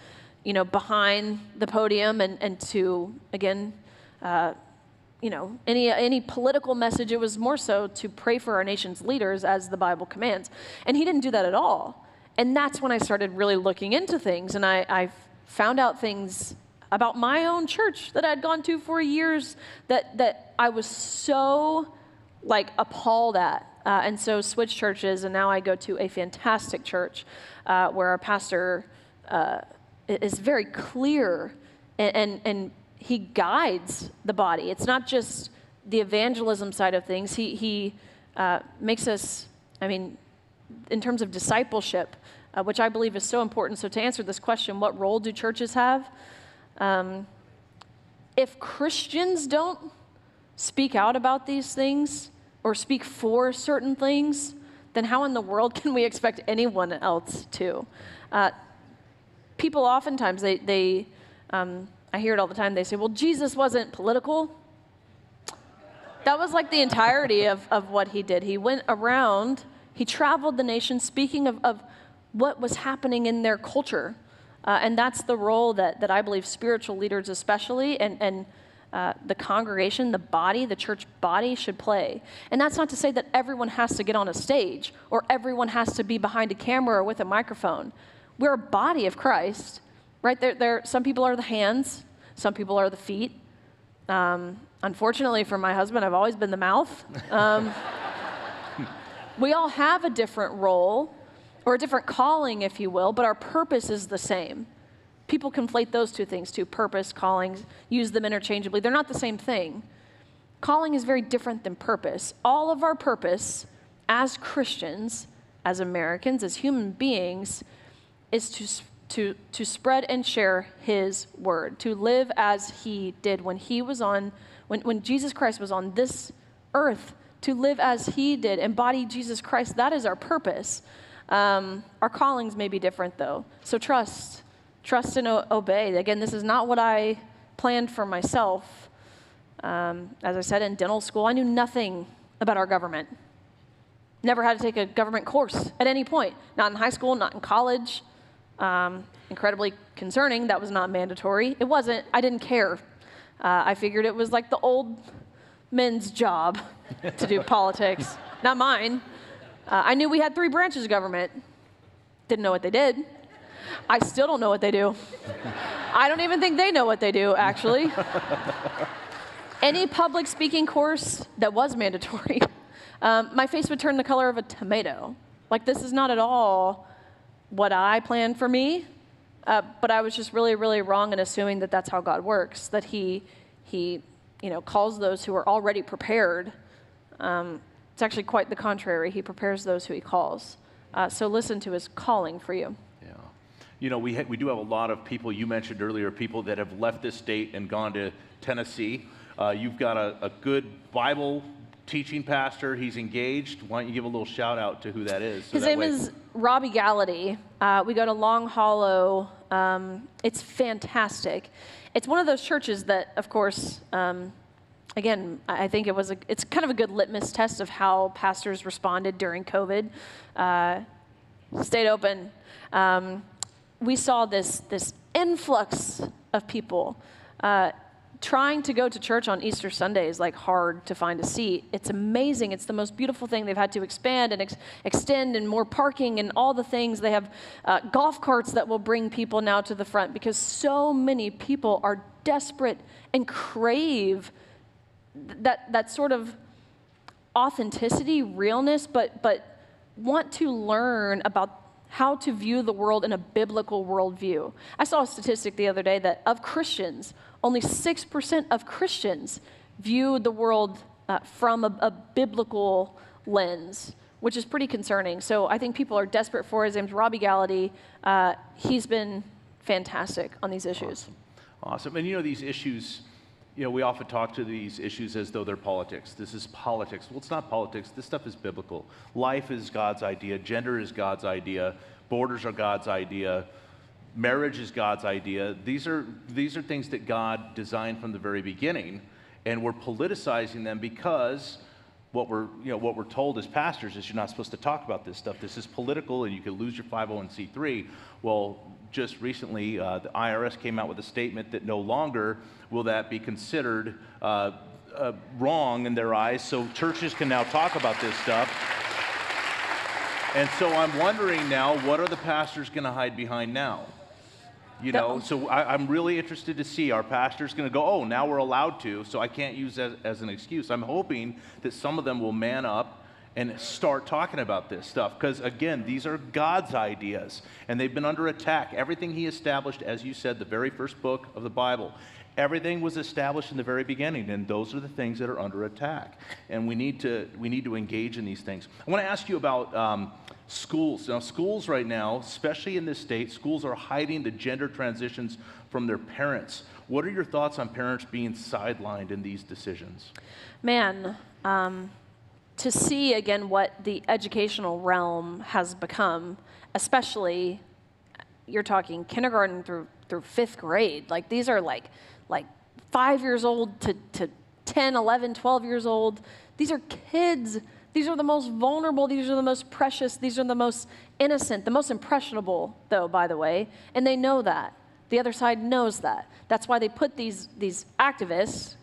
behind the podium and to, again, any political message. It was more so to pray for our nation's leaders as the Bible commands. And he didn't do that at all. And that's when I started really looking into things. And I found out things about my own church that I'd gone to for years that I was so appalled at. And so switched churches, and now I go to a fantastic church where our pastor is very clear and he guides the body. It's not just the evangelism side of things. He makes us, in terms of discipleship, which I believe is so important. So to answer this question, what role do churches have? If Christians don't speak out about these things or speak for certain things, then how in the world can we expect anyone else to? People oftentimes, I hear it all the time, they say, well, Jesus wasn't political. That was like the entirety of what he did. He went around, he traveled the nation speaking of what was happening in their culture. And that's the role that I believe spiritual leaders especially, and the congregation, the body, the church body should play. And that's not to say that everyone has to get on a stage or everyone has to be behind a camera or with a microphone. We're a body of Christ, right? Some people are the hands, some people are the feet. Unfortunately for my husband, I've always been the mouth. We all have a different role or a different calling, if you will, but our purpose is the same. People conflate those two things too, purpose, calling, use them interchangeably. They're not the same thing. Calling is very different than purpose. All of our purpose as Christians, as Americans, as human beings, is to spread and share his word, to live as he did when he was on When Jesus Christ was on this earth to live as he did, embody Jesus Christ, that is our purpose. Our callings may be different, though. So trust and obey. Again, this is not what I planned for myself. As I said, in dental school, I knew nothing about our government. Never had to take a government course at any point. Not in high school, not in college. Incredibly concerning. That was not mandatory. It wasn't. I didn't care. I figured it was like the old men's job to do politics, not mine. I knew we had 3 branches of government. Didn't know what they did. I still don't know what they do. I don't even think they know what they do, actually. Any public speaking course that was mandatory, my face would turn the color of a tomato. Like, this is not at all what I planned for me, but I was just really, really wrong in assuming that that's how God works, that he calls those who are already prepared. It's actually quite the contrary. He prepares those who he calls. So listen to his calling for you. Yeah. We do have a lot of people, you mentioned earlier, people that have left this state and gone to Tennessee. You've got a good Bible teaching pastor. He's engaged. Why don't you give a little shout out to who that is? His name is Robbie Gallaty. We go to Long Hollow. It's fantastic. It's one of those churches that, of course, again, I think it's kind of a good litmus test of how pastors responded during COVID. Stayed open. We saw this influx of people. Trying to go to church on Easter Sunday is like hard to find a seat. It's amazing. It's the most beautiful thing. They've had to expand and extend and more parking and all the things. They have golf carts that will bring people now to the front because so many people are desperate and crave that sort of authenticity, realness, but want to learn about how to view the world in a biblical worldview. I saw a statistic the other day that of Christians, only 6% of Christians view the world from a biblical lens, which is pretty concerning. So I think people are desperate for it. His name's Robbie Gallaty. He's been fantastic on these issues. Awesome. And these issues, we often talk to these issues as though they're politics. This is politics. Well, it's not politics. This stuff is biblical. Life is God's idea. Gender is God's idea. Borders are God's idea. Marriage is God's idea. These are things that God designed from the very beginning, and we're politicizing them because what we're told as pastors is you're not supposed to talk about this stuff. This is political, and you could lose your 501c3. Well, just recently, the IRS came out with a statement that no longer will that be considered wrong in their eyes, so churches can now talk about this stuff. And so I'm wondering now, what are the pastors going to hide behind now? So I'm really interested to see, are pastors going to go, oh, now we're allowed to, so I can't use that as an excuse. I'm hoping that some of them will man up and start talking about this stuff. Because, again, these are God's ideas, and they've been under attack. Everything he established, as you said, the very first book of the Bible, everything was established in the very beginning, and those are the things that are under attack. And we need to engage in these things. I want to ask you about schools. Now, schools right now, especially in this state, schools are hiding the gender transitions from their parents. What are your thoughts on parents being sidelined in these decisions? Man, to see, again, what the educational realm has become, especially, you're talking kindergarten through 5th grade. Like, these are like 5 years old to 10, 11, 12 years old. These are kids. These are the most vulnerable. These are the most precious. These are the most innocent, the most impressionable, though, by the way. And they know that. The other side knows that. That's why they put these activists,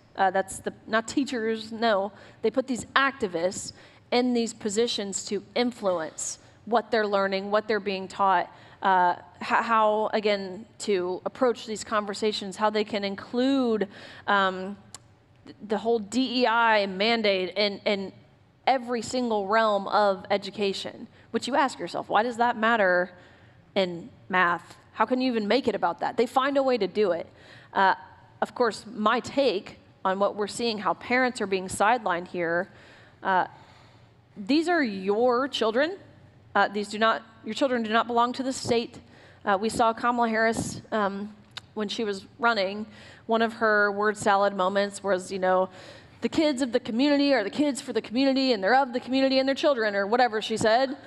not teachers, no. They put these activists in these positions to influence what they're learning, what they're being taught, how, again, to approach these conversations, how they can include the whole DEI mandate in every single realm of education. Which you ask yourself, why does that matter in math? How can you even make it about that? They find a way to do it. Of course, my take on what we're seeing, how parents are being sidelined here, these are your children. Your children do not belong to the state. We saw Kamala Harris when she was running, one of her word salad moments was, the kids of the community are the kids for the community, and they're of the community and their children, or whatever she said.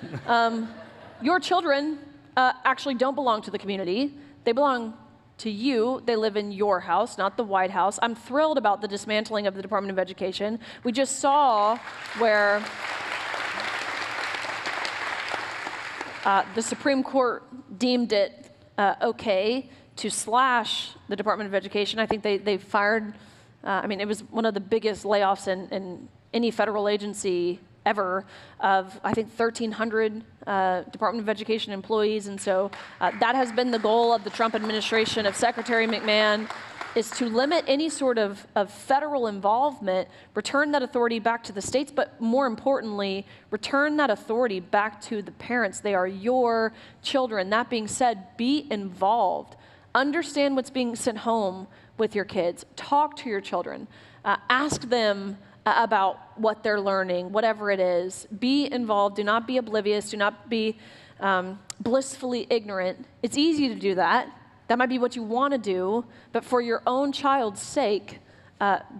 Your children actually don't belong to the community. They belong to you. They live in your house, not the White House. I'm thrilled about the dismantling of the Department of Education. We just saw where the Supreme Court deemed it okay to slash the Department of Education. I think they fired, it was one of the biggest layoffs in any federal agency ever of, I think, 1,300 Department of Education employees. And so that has been the goal of the Trump administration, of Secretary McMahon, is to limit any sort of federal involvement, return that authority back to the states, but more importantly, return that authority back to the parents. They are your children. That being said, be involved. Understand what's being sent home with your kids. Talk to your children. Ask them about what they're learning, whatever it is. Be involved. Do not be oblivious. Do not be blissfully ignorant. It's easy to do that. That might be what you want to do, but for your own child's sake,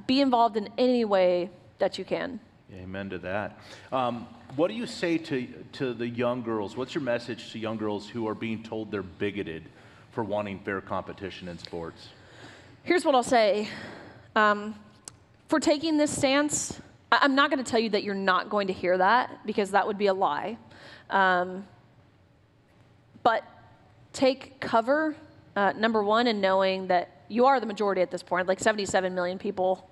be involved in any way that you can. Amen to that. What do you say to the young girls? What's your message to young girls who are being told they're bigoted for wanting fair competition in sports? Here's what I'll say. For taking this stance, I'm not going to tell you that you're not going to hear that, because that would be a lie. But take cover, number one, in knowing that you are the majority at this point. Like 77 million people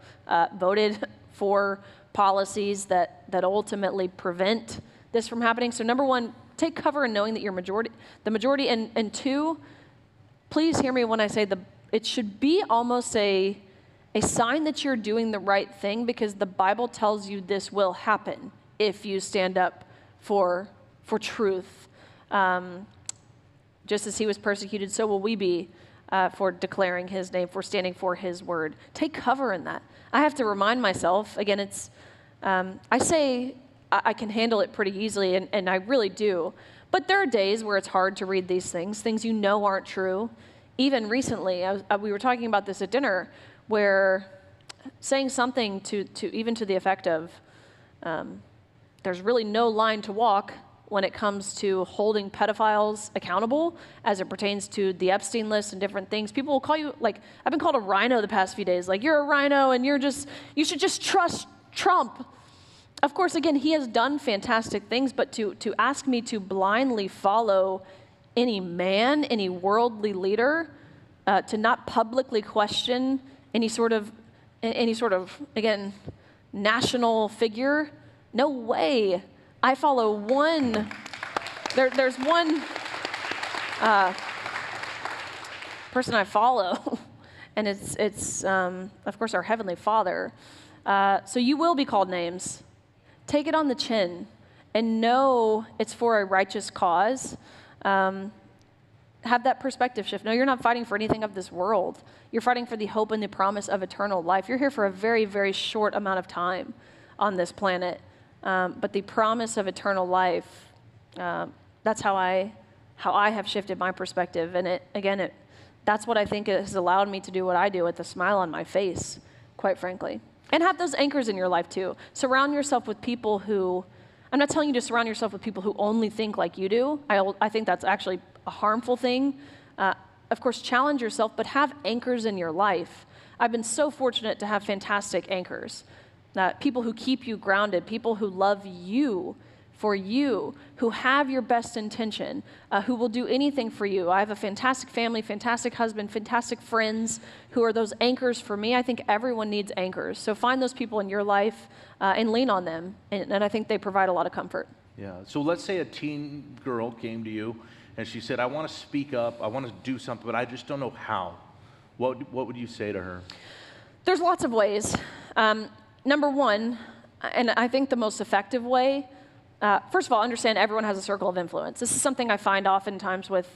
voted for policies that ultimately prevent this from happening. So number one, take cover in knowing that you're the majority. And two, please hear me when I say it should be almost a sign that you're doing the right thing, because the Bible tells you this will happen if you stand up for truth. Just as he was persecuted, so will we be for declaring his name, for standing for his word. Take cover in that. I have to remind myself, again, I say I can handle it pretty easily, and I really do. But there are days where it's hard to read these things you know aren't true. Even recently, we were talking about this at dinner, where saying something to even to the effect of, there's really no line to walk when it comes to holding pedophiles accountable as it pertains to the Epstein list and different things. People will call you, like, I've been called a rhino the past few days, like, you're a rhino and you should just trust Trump. Of course, again, he has done fantastic things, but to ask me to blindly follow any man, any worldly leader, to not publicly question any sort of, again, national figure, no way. I follow one, there's one person I follow, and it's of course, our Heavenly Father. So you will be called names. Take it on the chin and know it's for a righteous cause. Have that perspective shift. No, you're not fighting for anything of this world. You're fighting for the hope and the promise of eternal life. You're here for a very, very short amount of time on this planet. But the promise of eternal life, that's how I have shifted my perspective. And that's what I think has allowed me to do what I do with a smile on my face, quite frankly. And have those anchors in your life too. Surround yourself with people who, I'm not telling you to surround yourself with people who only think like you do. I think that's actually a harmful thing. Of course, challenge yourself, but have anchors in your life. I've been so fortunate to have fantastic anchors. People who keep you grounded, people who love you for you, who have your best intention, who will do anything for you. I have a fantastic family, fantastic husband, fantastic friends who are those anchors for me. I think everyone needs anchors. So find those people in your life and lean on them. And I think they provide a lot of comfort. Yeah. So let's say a teen girl came to you and she said, I want to speak up, I want to do something, but I just don't know how. What would you say to her? There's lots of ways. Number one, and I think the most effective way, first of all, understand everyone has a circle of influence. This is something I find oftentimes with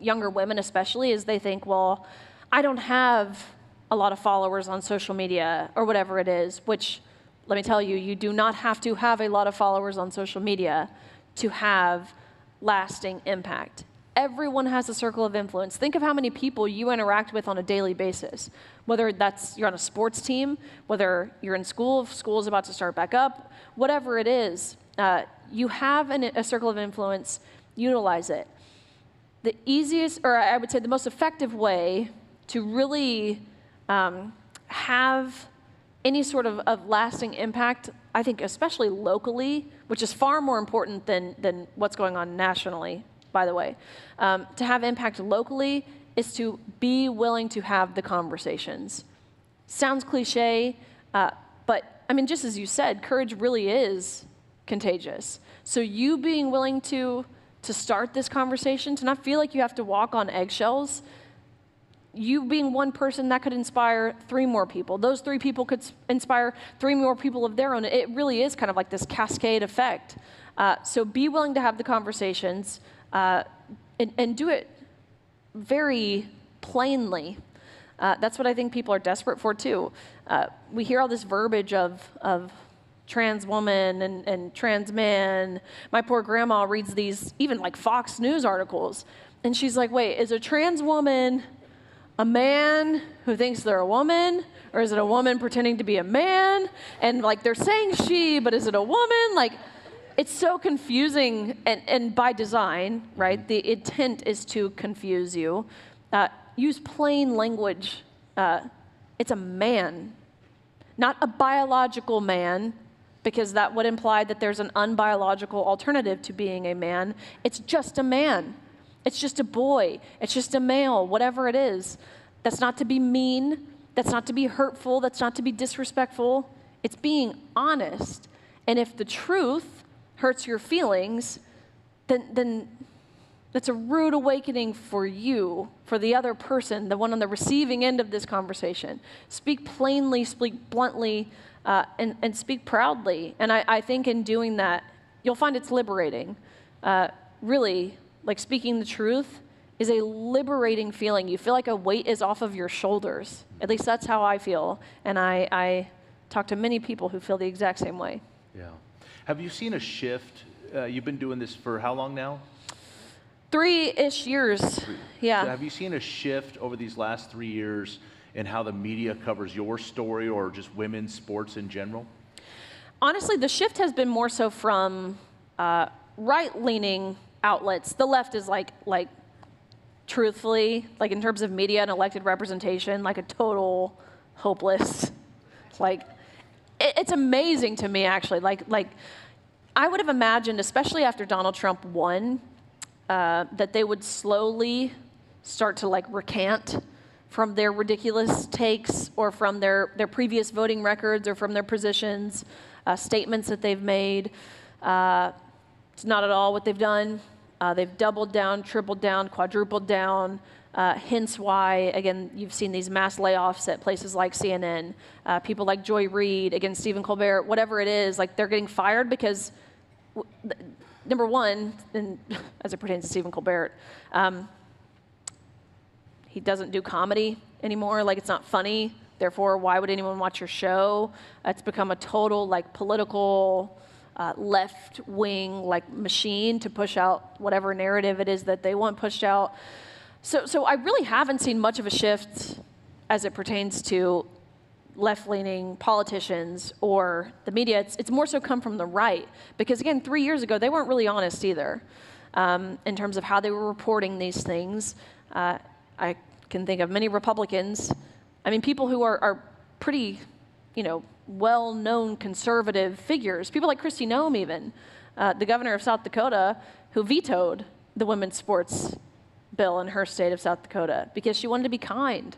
younger women especially, is they think, well, I don't have a lot of followers on social media or whatever it is, which, let me tell you, you do not have to have a lot of followers on social media to have lasting impact. Everyone has a circle of influence. Think of how many people you interact with on a daily basis, whether that's you're on a sports team, whether you're in school, if school is about to start back up, whatever it is, you have a circle of influence, utilize it. The easiest, or I would say the most effective way to really have any sort of lasting impact, I think especially locally, which is far more important than what's going on nationally, by the way, to have impact locally is to be willing to have the conversations. Sounds cliche, but I mean, just as you said, courage really is contagious. So you being willing to start this conversation, to not feel like you have to walk on eggshells, you being one person, that could inspire 3 more people. Those 3 people could inspire 3 more people of their own. It really is kind of like this cascade effect. So be willing to have the conversations and do it very plainly. That's what I think people are desperate for too. We hear all this verbiage of trans woman and trans man. My poor grandma reads these, even like Fox News articles, and she's like, wait, is a trans woman a man who thinks they're a woman, or is it a woman pretending to be a man? And like they're saying she, but is it a woman? Like, it's so confusing, and by design, right? The intent is to confuse you. Use plain language. It's a man, not a biological man, because that would imply that there's an unbiological alternative to being a man. It's just a man. It's just a boy. It's just a male, whatever it is. That's not to be mean. That's not to be hurtful. That's not to be disrespectful. It's being honest. And if the truth hurts your feelings, then that's a rude awakening for you, for the other person, the one on the receiving end of this conversation. Speak plainly, speak bluntly, and speak proudly. And I think in doing that, you'll find it's liberating. Really, like speaking the truth is a liberating feeling. You feel like a weight is off of your shoulders. At least that's how I feel. And I talk to many people who feel the exact same way. Yeah. Have you seen a shift? You've been doing this for how long now? 3-ish years. Yeah. So have you seen a shift over these last 3 years in how the media covers your story or just women's sports in general? Honestly, the shift has been more so from right-leaning outlets. The left is like truthfully, like in terms of media and elected representation, like a total hopeless, like, it's amazing to me actually. Like I would have imagined, especially after Donald Trump won, that they would slowly start to like recant from their ridiculous takes or from their previous voting records or from their positions, statements that they've made. It's not at all what they've done. They've doubled down, tripled down, quadrupled down, hence why, again, you've seen these mass layoffs at places like CNN, people like Joy Reid, again, Stephen Colbert, whatever it is, like they're getting fired because, number one, and as it pertains to Stephen Colbert, he doesn't do comedy anymore, like it's not funny, therefore why would anyone watch your show? It's become a total like political, left-wing like machine to push out whatever narrative it is that they want pushed out. So I really haven't seen much of a shift as it pertains to left-leaning politicians or the media. It's more so come from the right, because again, 3 years ago, they weren't really honest either in terms of how they were reporting these things. I can think of many Republicans, I mean, people who are pretty, well-known conservative figures, people like Kristi Noem even, the governor of South Dakota, who vetoed the women's sports bill in her state of South Dakota because she wanted to be kind.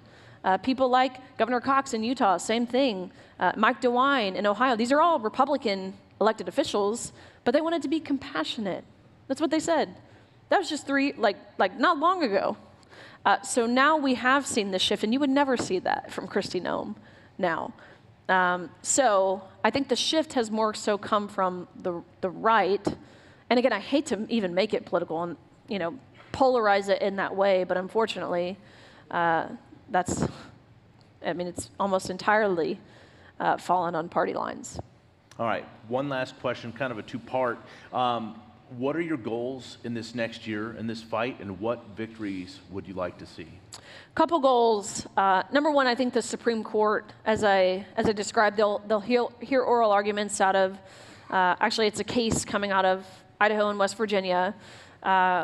People like Governor Cox in Utah, same thing. Mike DeWine in Ohio, these are all Republican elected officials, but they wanted to be compassionate. That's what they said. That was just not long ago. So now we have seen this shift, and you would never see that from Kristi Noem now. So I think the shift has more so come from the right. And again, I hate to even make it political and, polarize it in that way, but unfortunately, it's almost entirely fallen on party lines. All right, one last question, kind of a two-part. what are your goals in this next year, in this fight, and what victories would you like to see? Couple goals. Number one, I think the Supreme Court, as I described, they'll hear oral arguments out of, actually it's a case coming out of Idaho and West Virginia,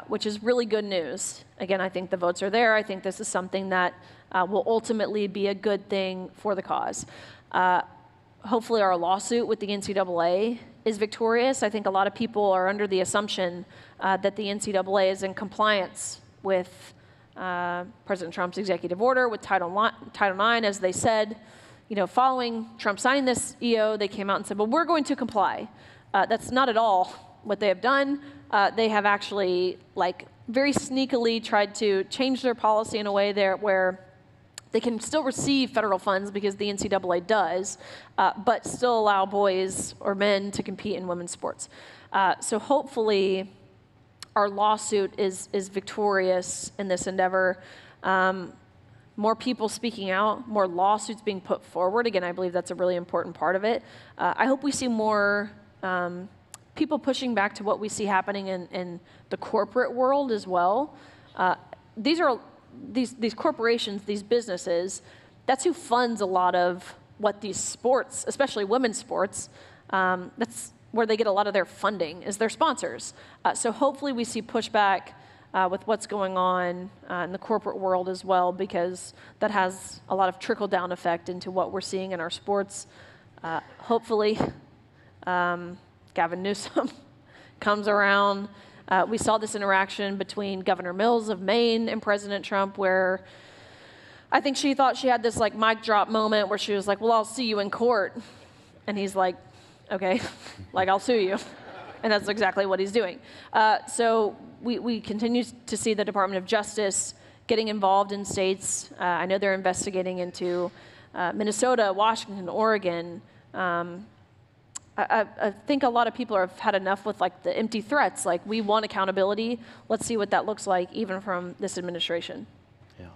which is really good news. Again, I think the votes are there. I think this is something that will ultimately be a good thing for the cause. Hopefully our lawsuit with the NCAA is victorious. I think a lot of people are under the assumption that the NCAA is in compliance with President Trump's executive order, with Title IX, as they said. Following Trump signing this EO, they came out and said, well, we're going to comply. That's not at all what they have done. They have actually, very sneakily tried to change their policy in a way where they can still receive federal funds because the NCAA does, but still allow boys or men to compete in women's sports. So hopefully our lawsuit is victorious in this endeavor. More people speaking out, more lawsuits being put forward. Again, I believe that's a really important part of it. I hope we see more people pushing back to what we see happening in the corporate world as well. These corporations, these businesses, that's who funds a lot of what these sports, especially women's sports, that's where they get a lot of their funding, is their sponsors. So hopefully we see pushback with what's going on in the corporate world as well, because that has a lot of trickle-down effect into what we're seeing in our sports. Hopefully, Gavin Newsom comes around. We saw this interaction between Governor Mills of Maine and President Trump, where I think she thought she had this mic drop moment where she was like, well, I'll see you in court. And he's like, okay, I'll sue you. And that's exactly what he's doing. So we continue to see the Department of Justice getting involved in states. I know they're investigating into Minnesota, Washington, Oregon. I think a lot of people have had enough with the empty threats. We want accountability. Let's see what that looks like, even from this administration. Yeah.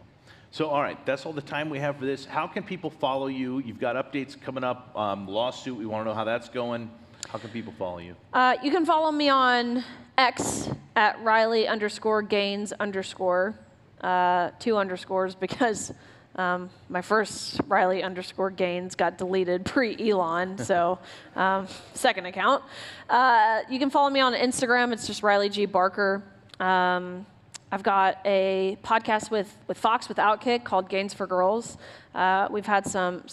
So, all right, that's all the time we have for this. How can people follow you? You've got updates coming up. Lawsuit. We want to know how that's going. How can people follow you? You can follow me on X at Riley_Gaines_, 2 underscores, because my first Riley_Gaines got deleted pre-Elon, so second account. You can follow me on Instagram. It's just Riley G. Barker. I've got a podcast with Fox, with Outkick, called Gains for Girls. We've had some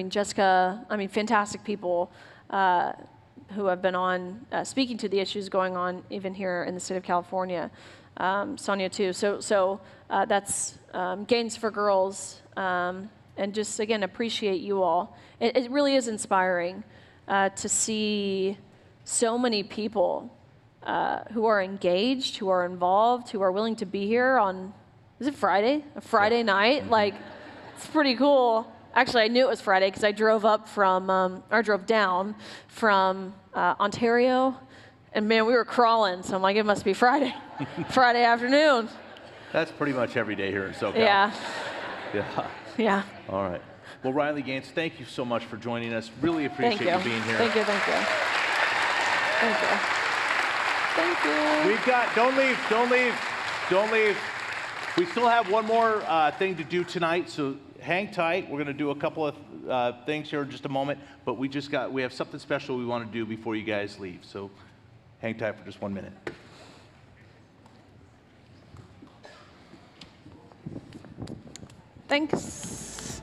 Jessica, fantastic people who have been on speaking to the issues going on even here in the state of California. Sonia too. So that's Gains for Girls, and just again appreciate you all. It really is inspiring to see so many people who are engaged, who are involved, who are willing to be here on, is it Friday? A Friday night? It's pretty cool. Actually, I knew it was Friday because I drove down from Ontario. And man, we were crawling, so I'm like, it must be Friday. Friday afternoon. That's pretty much every day here in SoCal. Yeah. Yeah. Yeah. All right. Well, Riley Gaines, thank you so much for joining us. Really appreciate you being here. Thank you. We've got, don't leave. We still have one more thing to do tonight, so hang tight. We're going to do a couple of things here in just a moment, but we have something special we want to do before you guys leave. So hang tight for just 1 minute. Thanks.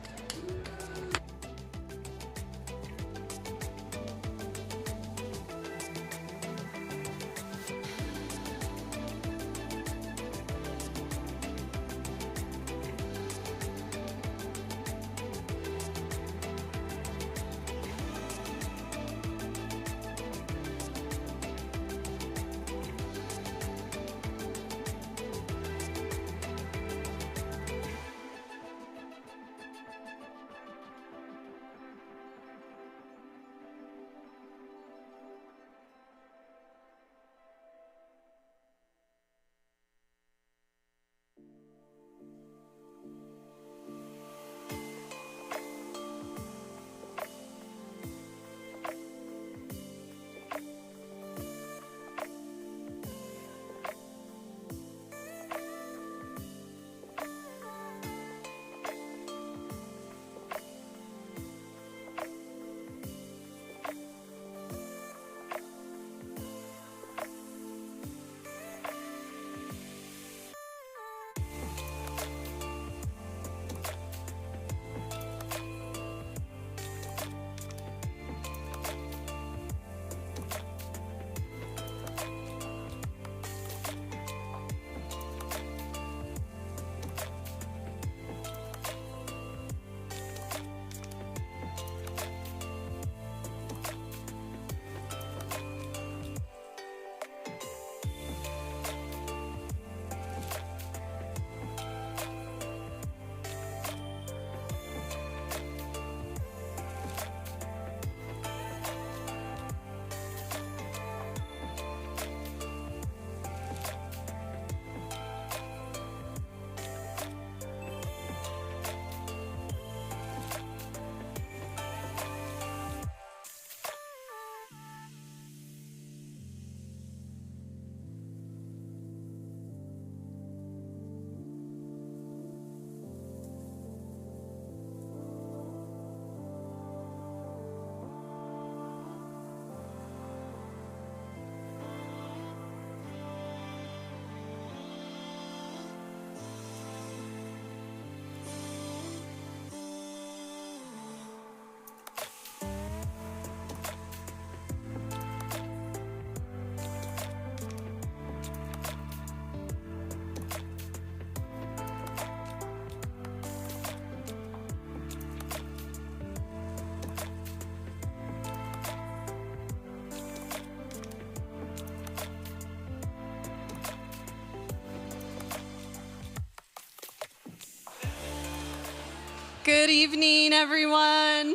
Good evening, everyone.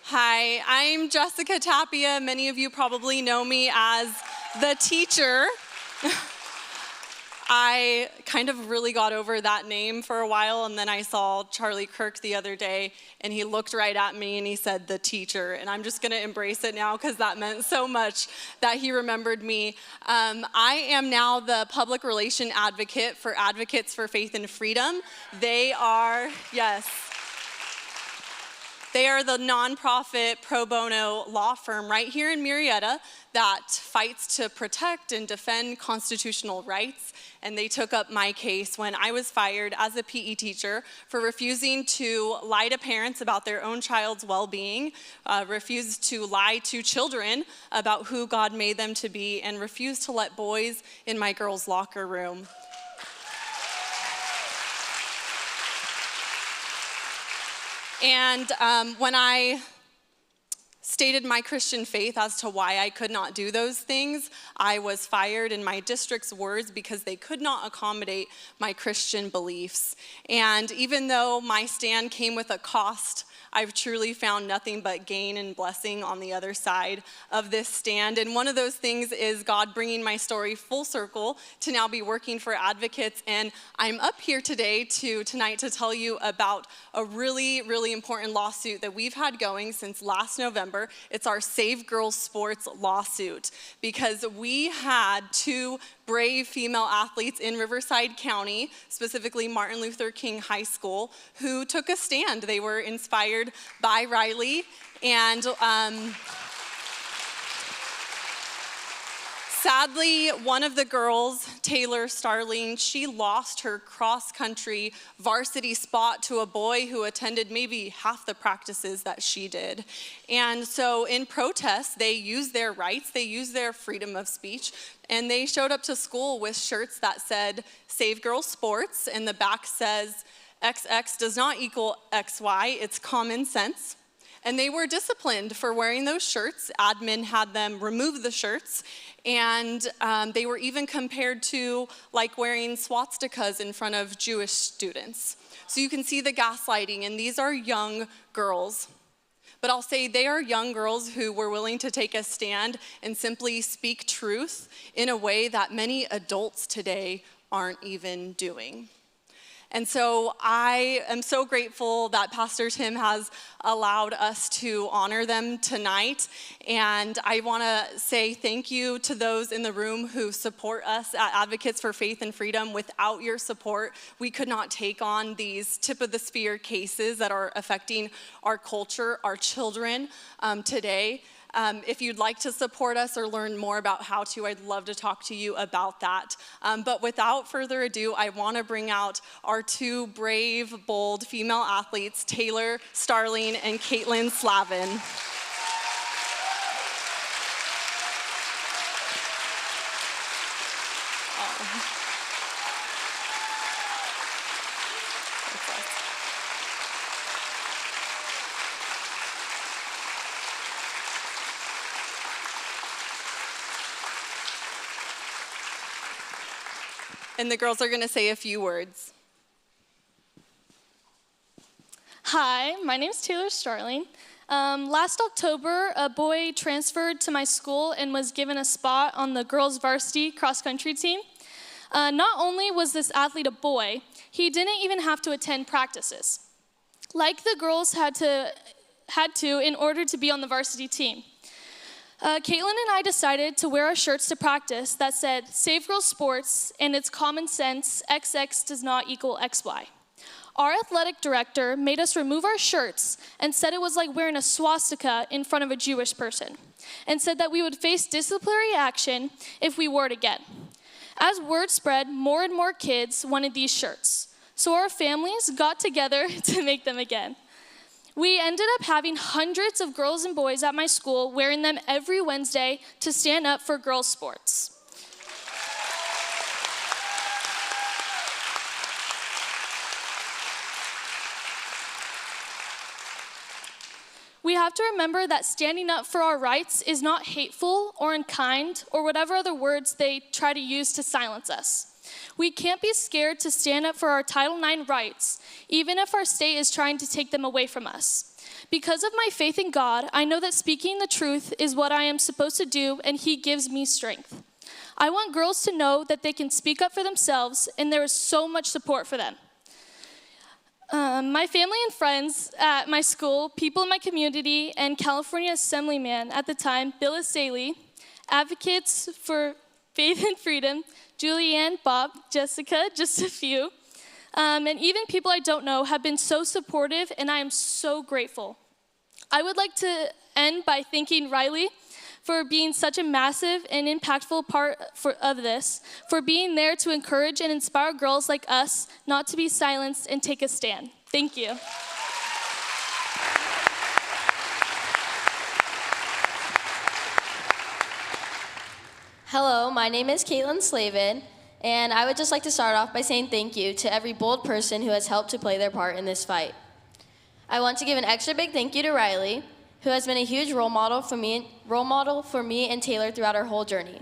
Hi, I'm Jessica Tapia. Many of you probably know me as the teacher. I kind of really got over that name for a while, and then I saw Charlie Kirk the other day, and he looked right at me and he said, the teacher, and I'm just gonna embrace it now because that meant so much that he remembered me. I am now the public relation advocate for Advocates for Faith and Freedom. They are, yes, they are the nonprofit pro bono law firm right here in Marietta that fights to protect and defend constitutional rights. And they took up my case when I was fired as a PE teacher for refusing to lie to parents about their own child's well-being, refused to lie to children about who God made them to be, and refused to let boys in my girls' locker room. And when I stated my Christian faith as to why I could not do those things, I was fired in my district's words because they could not accommodate my Christian beliefs. And even though my stand came with a cost, I've truly found nothing but gain and blessing on the other side of this stand. And one of those things is God bringing my story full circle to now be working for Advocates. And I'm up here tonight to tell you about a really, really important lawsuit that we've had going since last November. It's our Save Girls Sports lawsuit, because we had two brave female athletes in Riverside County, specifically Martin Luther King High School, who took a stand. They were inspired by Riley, and sadly, one of the girls, Taylor Starling, she lost her cross-country varsity spot to a boy who attended maybe half the practices that she did. And so in protest, they used their rights, they used their freedom of speech, and they showed up to school with shirts that said, Save Girls Sports, and the back says, XX does not equal XY, it's common sense. And they were disciplined for wearing those shirts. Admin had them remove the shirts, and they were even compared to like wearing swastikas in front of Jewish students. So you can see the gaslighting, and these are young girls. But I'll say they are young girls who were willing to take a stand and simply speak truth in a way that many adults today aren't even doing. And so I am so grateful that Pastor Tim has allowed us to honor them tonight. And I want to say thank you to those in the room who support us at Advocates for Faith and Freedom. Without your support, we could not take on these tip-of-the-spear cases that are affecting our culture, our children today. If you'd like to support us or learn more about how to, I'd love to talk to you about that. But without further ado, I want to bring out our two brave, bold female athletes, Taylor Starling and Caitlin Slavin. And the girls are going to say a few words. Hi, my name is Taylor Starling. Last October, a boy transferred to my school and was given a spot on the girls' varsity cross-country team. Not only was this athlete a boy, he didn't even have to attend practices, like the girls had to in order to be on the varsity team. Caitlin and I decided to wear our shirts to practice that said, Save Girls Sports, and it's common sense, XX does not equal XY. Our athletic director made us remove our shirts and said it was like wearing a swastika in front of a Jewish person, and said that we would face disciplinary action if we wore it again. As word spread, more and more kids wanted these shirts, so our families got together to make them again. We ended up having hundreds of girls and boys at my school wearing them every Wednesday to stand up for girls' sports. We have to remember that standing up for our rights is not hateful or unkind or whatever other words they try to use to silence us. We can't be scared to stand up for our Title IX rights, even if our state is trying to take them away from us. Because of my faith in God, I know that speaking the truth is what I am supposed to do, and He gives me strength. I want girls to know that they can speak up for themselves, and there is so much support for them. My family and friends at my school, people in my community, and California Assemblyman at the time, Bill Staley, advocates for faith and freedom, Julianne, Bob, Jessica, just a few, and even people I don't know have been so supportive, and I am so grateful. I would like to end by thanking Riley for being such a massive and impactful part of this, for being there to encourage and inspire girls like us not to be silenced and take a stand. Thank you. Hello, my name is Caitlin Slavin, and I would just like to start off by saying thank you to every bold person who has helped to play their part in this fight. I want to give an extra big thank you to Riley, who has been a huge role model for me and Taylor throughout our whole journey.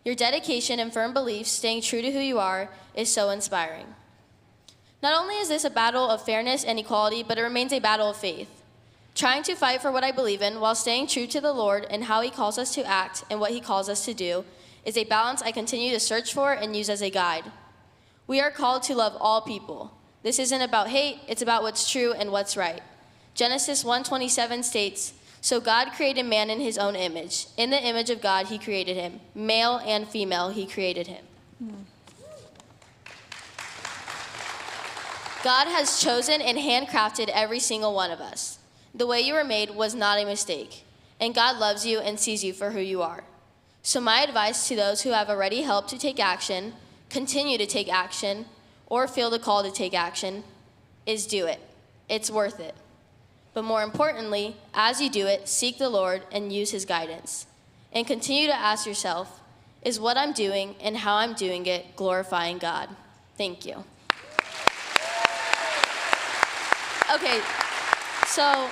Your dedication and firm beliefs, staying true to who you are, is so inspiring. Not only is this a battle of fairness and equality, but it remains a battle of faith. Trying to fight for what I believe in while staying true to the Lord and how He calls us to act and what He calls us to do is a balance I continue to search for and use as a guide. We are called to love all people. This isn't about hate, it's about what's true and what's right. Genesis 1:27 states, "So God created man in His own image. In the image of God He created him. Male and female He created him." God has chosen and handcrafted every single one of us. The way you were made was not a mistake, and God loves you and sees you for who you are. So my advice to those who have already helped to take action, continue to take action, or feel the call to take action, is do it. It's worth it. But more importantly, as you do it, seek the Lord and use His guidance. And continue to ask yourself, is what I'm doing and how I'm doing it glorifying God? Thank you. Okay, so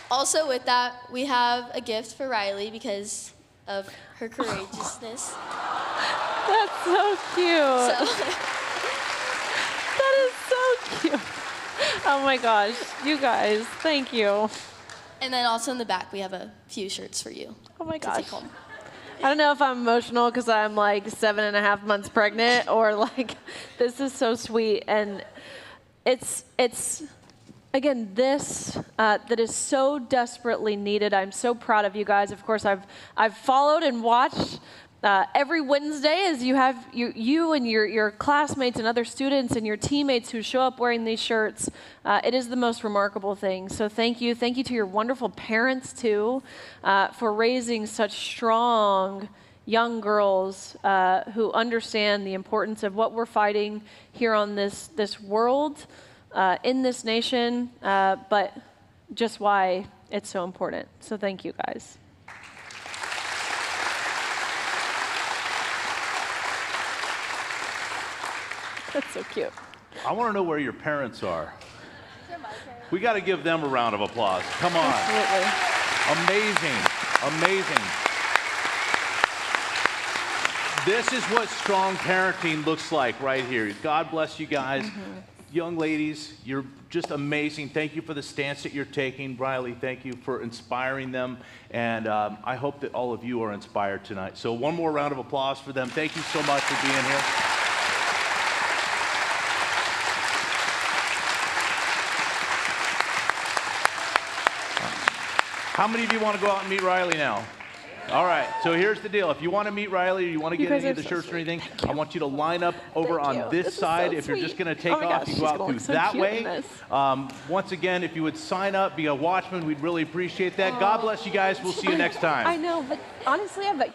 also with that, we have a gift for Riley because of her courageousness. That's so cute. That is so cute. Oh my gosh, you guys, thank you. And then also in the back, we have a few shirts for you. Oh my to gosh. take home. I don't know if I'm emotional because I'm like 7.5 months pregnant or like, this is so sweet. And it's again, this that is so desperately needed. I'm so proud of you guys. Of course, I've followed and watched every Wednesday as you have you and your classmates and other students and your teammates who show up wearing these shirts. It is the most remarkable thing. So thank you. Thank you to your wonderful parents too for raising such strong young girls who understand the importance of what we're fighting here on this world, in this nation, but just why it's so important. So thank you guys. That's so cute. I want to know where your parents are. We got to give them a round of applause. Come on. Absolutely. Amazing. This is what strong parenting looks like right here. God bless you guys. Mm-hmm. Young ladies, you're just amazing. Thank you for the stance that you're taking. Riley, thank you for inspiring them. And I hope that all of you are inspired tonight. So one more round of applause for them. Thank you so much for being here. How many of you want to go out and meet Riley now? All right, so here's the deal. If you want to meet Riley or you want to get any of the shirts or anything, I want you to line up over on this side. If you're just going to take off, you go out through that way. Once again, if you would sign up, be a watchman, we'd really appreciate that. God bless you guys. We'll see you next time. I know, but honestly, I bet